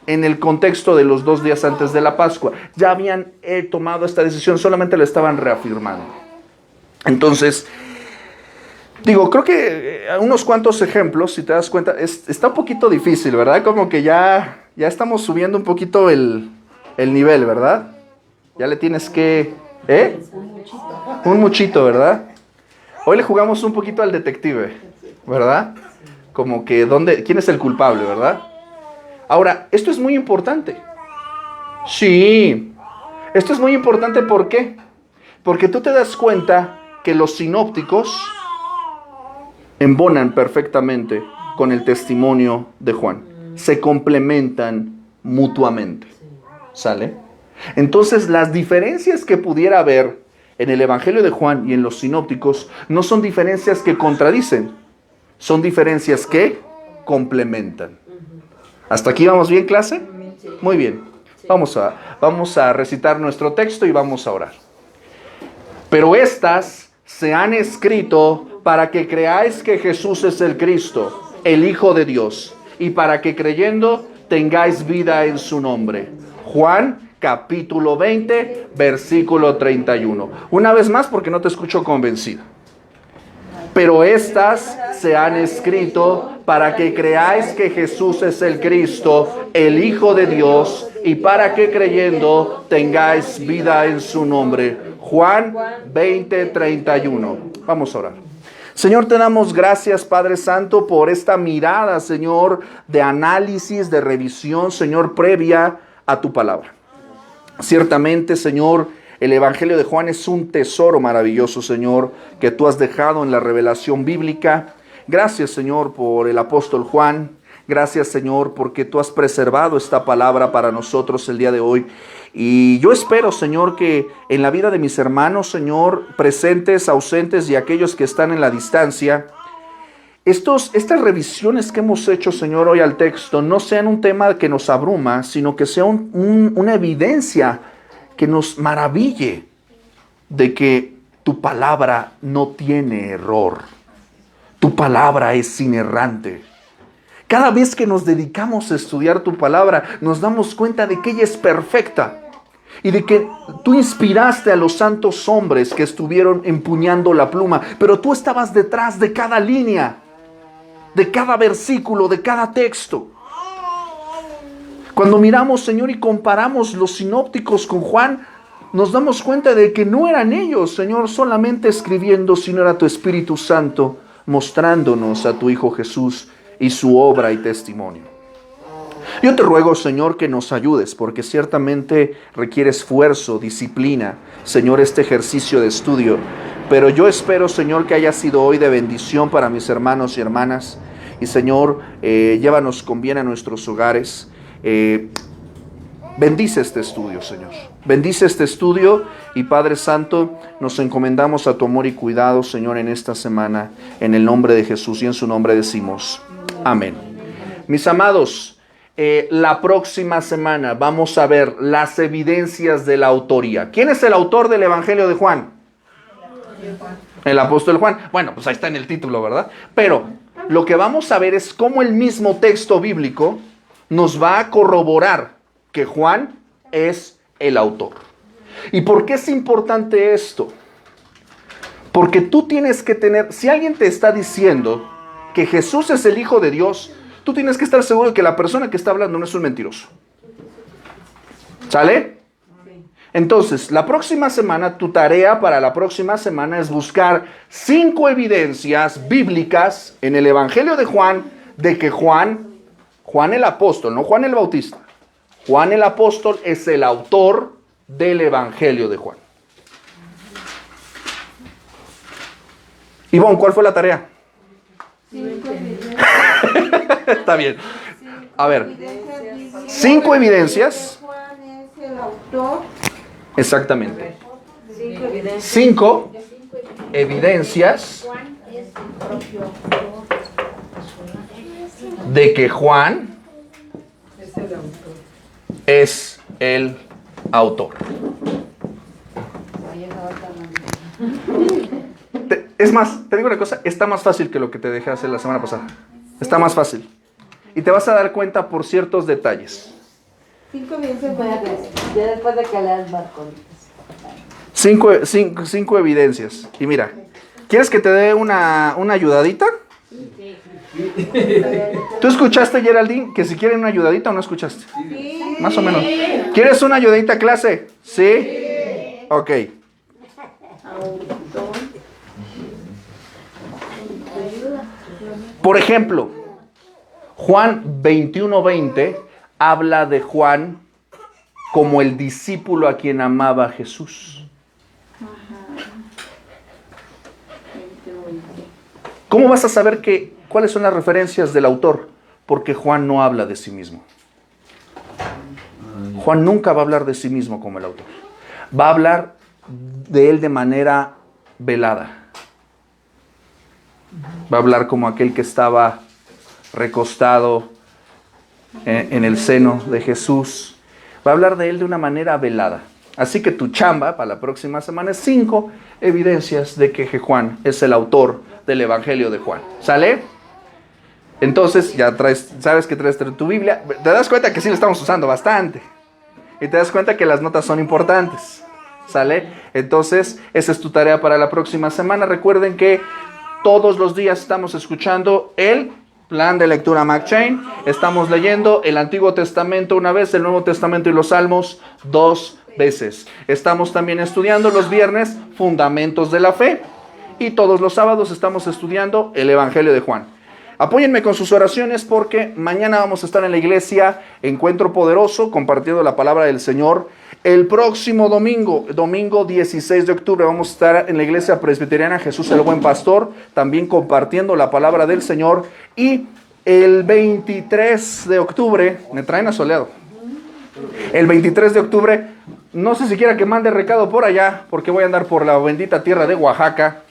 en el contexto de los 2 días antes de la Pascua. Ya habían tomado esta decisión, solamente la estaban reafirmando. Entonces, digo, creo que unos cuantos ejemplos, si te das cuenta, está un poquito difícil, ¿verdad? Como que ya estamos subiendo un poquito el nivel, ¿verdad? Ya le tienes que... Un muchito, ¿verdad? Hoy le jugamos un poquito al detective, ¿verdad? Como que, ¿quién es el culpable, verdad? Ahora, esto es muy importante. Sí. Esto es muy importante, ¿por qué? Porque tú te das cuenta que los sinópticos embonan perfectamente con el testimonio de Juan. Se complementan mutuamente. ¿Sale? Entonces, las diferencias que pudiera haber en el Evangelio de Juan y en los sinópticos no son diferencias que contradicen, son diferencias que complementan. ¿Hasta aquí vamos bien, clase? Muy bien. Vamos a recitar nuestro texto y vamos a orar. Pero estas se han escrito para que creáis que Jesús es el Cristo, el Hijo de Dios, y para que creyendo tengáis vida en su nombre. Juan capítulo 20, versículo 31. Una vez más porque no te escucho convencido. Pero estas se han escrito para que creáis que Jesús es el Cristo, el Hijo de Dios, y para que creyendo tengáis vida en su nombre. Juan 20, 31. Vamos a orar. Señor, te damos gracias, Padre Santo, por esta mirada, Señor, de análisis, de revisión, Señor, previa a tu palabra. Ciertamente, Señor, el Evangelio de Juan es un tesoro maravilloso, Señor, que tú has dejado en la revelación bíblica. Gracias, Señor, por el apóstol Juan. Gracias, Señor, porque tú has preservado esta palabra para nosotros el día de hoy. Y yo espero, Señor, que en la vida de mis hermanos, Señor, presentes, ausentes y aquellos que están en la distancia, estas revisiones que hemos hecho, Señor, hoy al texto, no sean un tema que nos abruma, sino que sea una evidencia que nos maraville de que tu palabra no tiene error. Tu palabra es inerrante. Cada vez que nos dedicamos a estudiar tu palabra, nos damos cuenta de que ella es perfecta y de que tú inspiraste a los santos hombres que estuvieron empuñando la pluma, pero tú estabas detrás de cada línea, de cada versículo, de cada texto. Cuando miramos, Señor, y comparamos los sinópticos con Juan, nos damos cuenta de que no eran ellos, Señor, solamente escribiendo, sino era tu Espíritu Santo mostrándonos a tu Hijo Jesús y su obra y testimonio. Yo te ruego, Señor, que nos ayudes, porque ciertamente requiere esfuerzo, disciplina, Señor, este ejercicio de estudio. Pero yo espero, Señor, que haya sido hoy de bendición para mis hermanos y hermanas. Y, Señor, llévanos con bien a nuestros hogares. Bendice este estudio, Señor. Bendice este estudio y, Padre Santo, nos encomendamos a tu amor y cuidado, Señor, en esta semana. En el nombre de Jesús y en su nombre decimos amén. Mis amados, la próxima semana vamos a ver las evidencias de la autoría. ¿Quién es el autor del Evangelio de Juan? El apóstol Juan. Bueno, pues ahí está en el título, ¿verdad? Pero lo que vamos a ver es cómo el mismo texto bíblico nos va a corroborar que Juan es el autor. ¿Y por qué es importante esto? Porque tú tienes que tener, si alguien te está diciendo que Jesús es el Hijo de Dios, tú tienes que estar seguro de que la persona que está hablando no es un mentiroso. ¿Sale? Entonces, la próxima semana, tu tarea para la próxima semana es buscar 5 evidencias bíblicas en el Evangelio de Juan, de que Juan el apóstol, no Juan el Bautista, Juan el apóstol es el autor del Evangelio de Juan. Ivonne, ¿cuál fue la tarea? 5 evidencias. Está bien. A ver, 5 evidencias. Juan es el autor. Exactamente. 5 evidencias de que Juan es el autor. Es más, te digo una cosa, está más fácil que lo que te dejé hacer la semana pasada. Está más fácil. Y te vas a dar cuenta por ciertos detalles. 5 evidencias. Ya después de que leas Marcos. 5 evidencias. Y mira, ¿quieres que te dé una ayudadita? ¿Tú escuchaste, Geraldine, que si quieren una ayudadita o no escuchaste? Sí. Más o menos. ¿Quieres una ayudadita, clase? ¿Sí? Ok. Por ejemplo, Juan 21:20 habla de Juan como el discípulo a quien amaba Jesús. ¿Cómo vas a saber cuáles son las referencias del autor? Porque Juan no habla de sí mismo. Juan nunca va a hablar de sí mismo como el autor. Va a hablar de él de manera velada. Va a hablar como aquel que estaba recostado en el seno de Jesús. Va a hablar de él de una manera velada. Así que tu chamba para la próxima semana es 5 evidencias de que Juan es el autor del Evangelio de Juan. ¿Sale? Entonces ya sabes que traes tu Biblia. Te das cuenta que sí la estamos usando bastante. Y te das cuenta que las notas son importantes. ¿Sale? Entonces esa es tu tarea para la próxima semana. Recuerden que todos los días estamos escuchando el plan de lectura McChain. Estamos leyendo el Antiguo Testamento una vez, el Nuevo Testamento y los Salmos 2 veces. Estamos también estudiando los viernes fundamentos de la fe. Y todos los sábados estamos estudiando el Evangelio de Juan. Apóyenme con sus oraciones porque mañana vamos a estar en la iglesia Encuentro Poderoso compartiendo la palabra del Señor. El próximo domingo 16 de octubre, vamos a estar en la iglesia presbiteriana Jesús el Buen Pastor, también compartiendo la palabra del Señor. Y el 23 de octubre, me traen asoleado. El 23 de octubre, no sé siquiera que mande recado por allá, porque voy a andar por la bendita tierra de Oaxaca.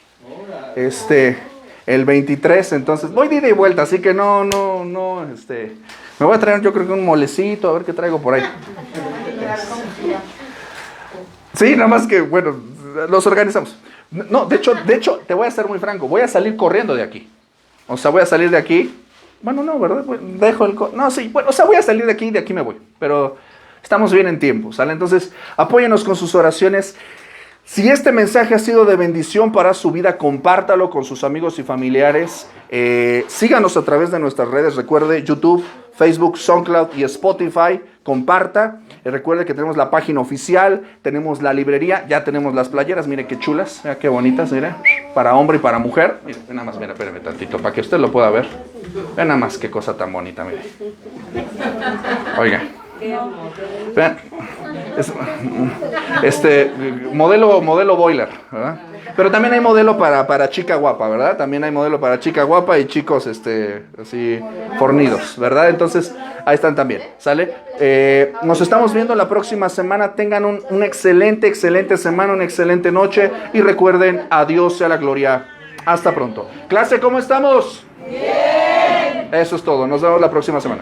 El 23, entonces voy de ida y vuelta, así que no, me voy a traer yo creo que un molecito, a ver qué traigo por ahí. Sí, nada más que, bueno, los organizamos. No, de hecho, te voy a ser muy franco, voy a salir corriendo de aquí. O sea, voy a salir de aquí. Bueno, no, ¿verdad? Dejo el... No, sí, bueno, o sea, voy a salir de aquí me voy. Pero estamos bien en tiempo, ¿sale? Entonces, apóyenos con sus oraciones. Si este mensaje ha sido de bendición para su vida, compártalo con sus amigos y familiares. Síganos a través de nuestras redes. Recuerde YouTube, Facebook, SoundCloud y Spotify. Comparta. Recuerde que tenemos la página oficial, tenemos la librería, ya tenemos las playeras. Mire qué chulas, mira qué bonitas, mire. Para hombre y para mujer. Mire, nada más, mira, espérame tantito para que usted lo pueda ver. Vean nada más qué cosa tan bonita, mire. Oiga. Vean, modelo boiler, ¿verdad? Pero también hay modelo para chica guapa, ¿verdad? También hay modelo para chica guapa y chicos así fornidos, ¿verdad? Entonces, ahí están también, ¿sale? Nos estamos viendo la próxima semana. Tengan una excelente semana, una excelente noche. Y recuerden, a Dios sea la gloria. Hasta pronto. Clase, ¿cómo estamos? Bien. Eso es todo. Nos vemos la próxima semana.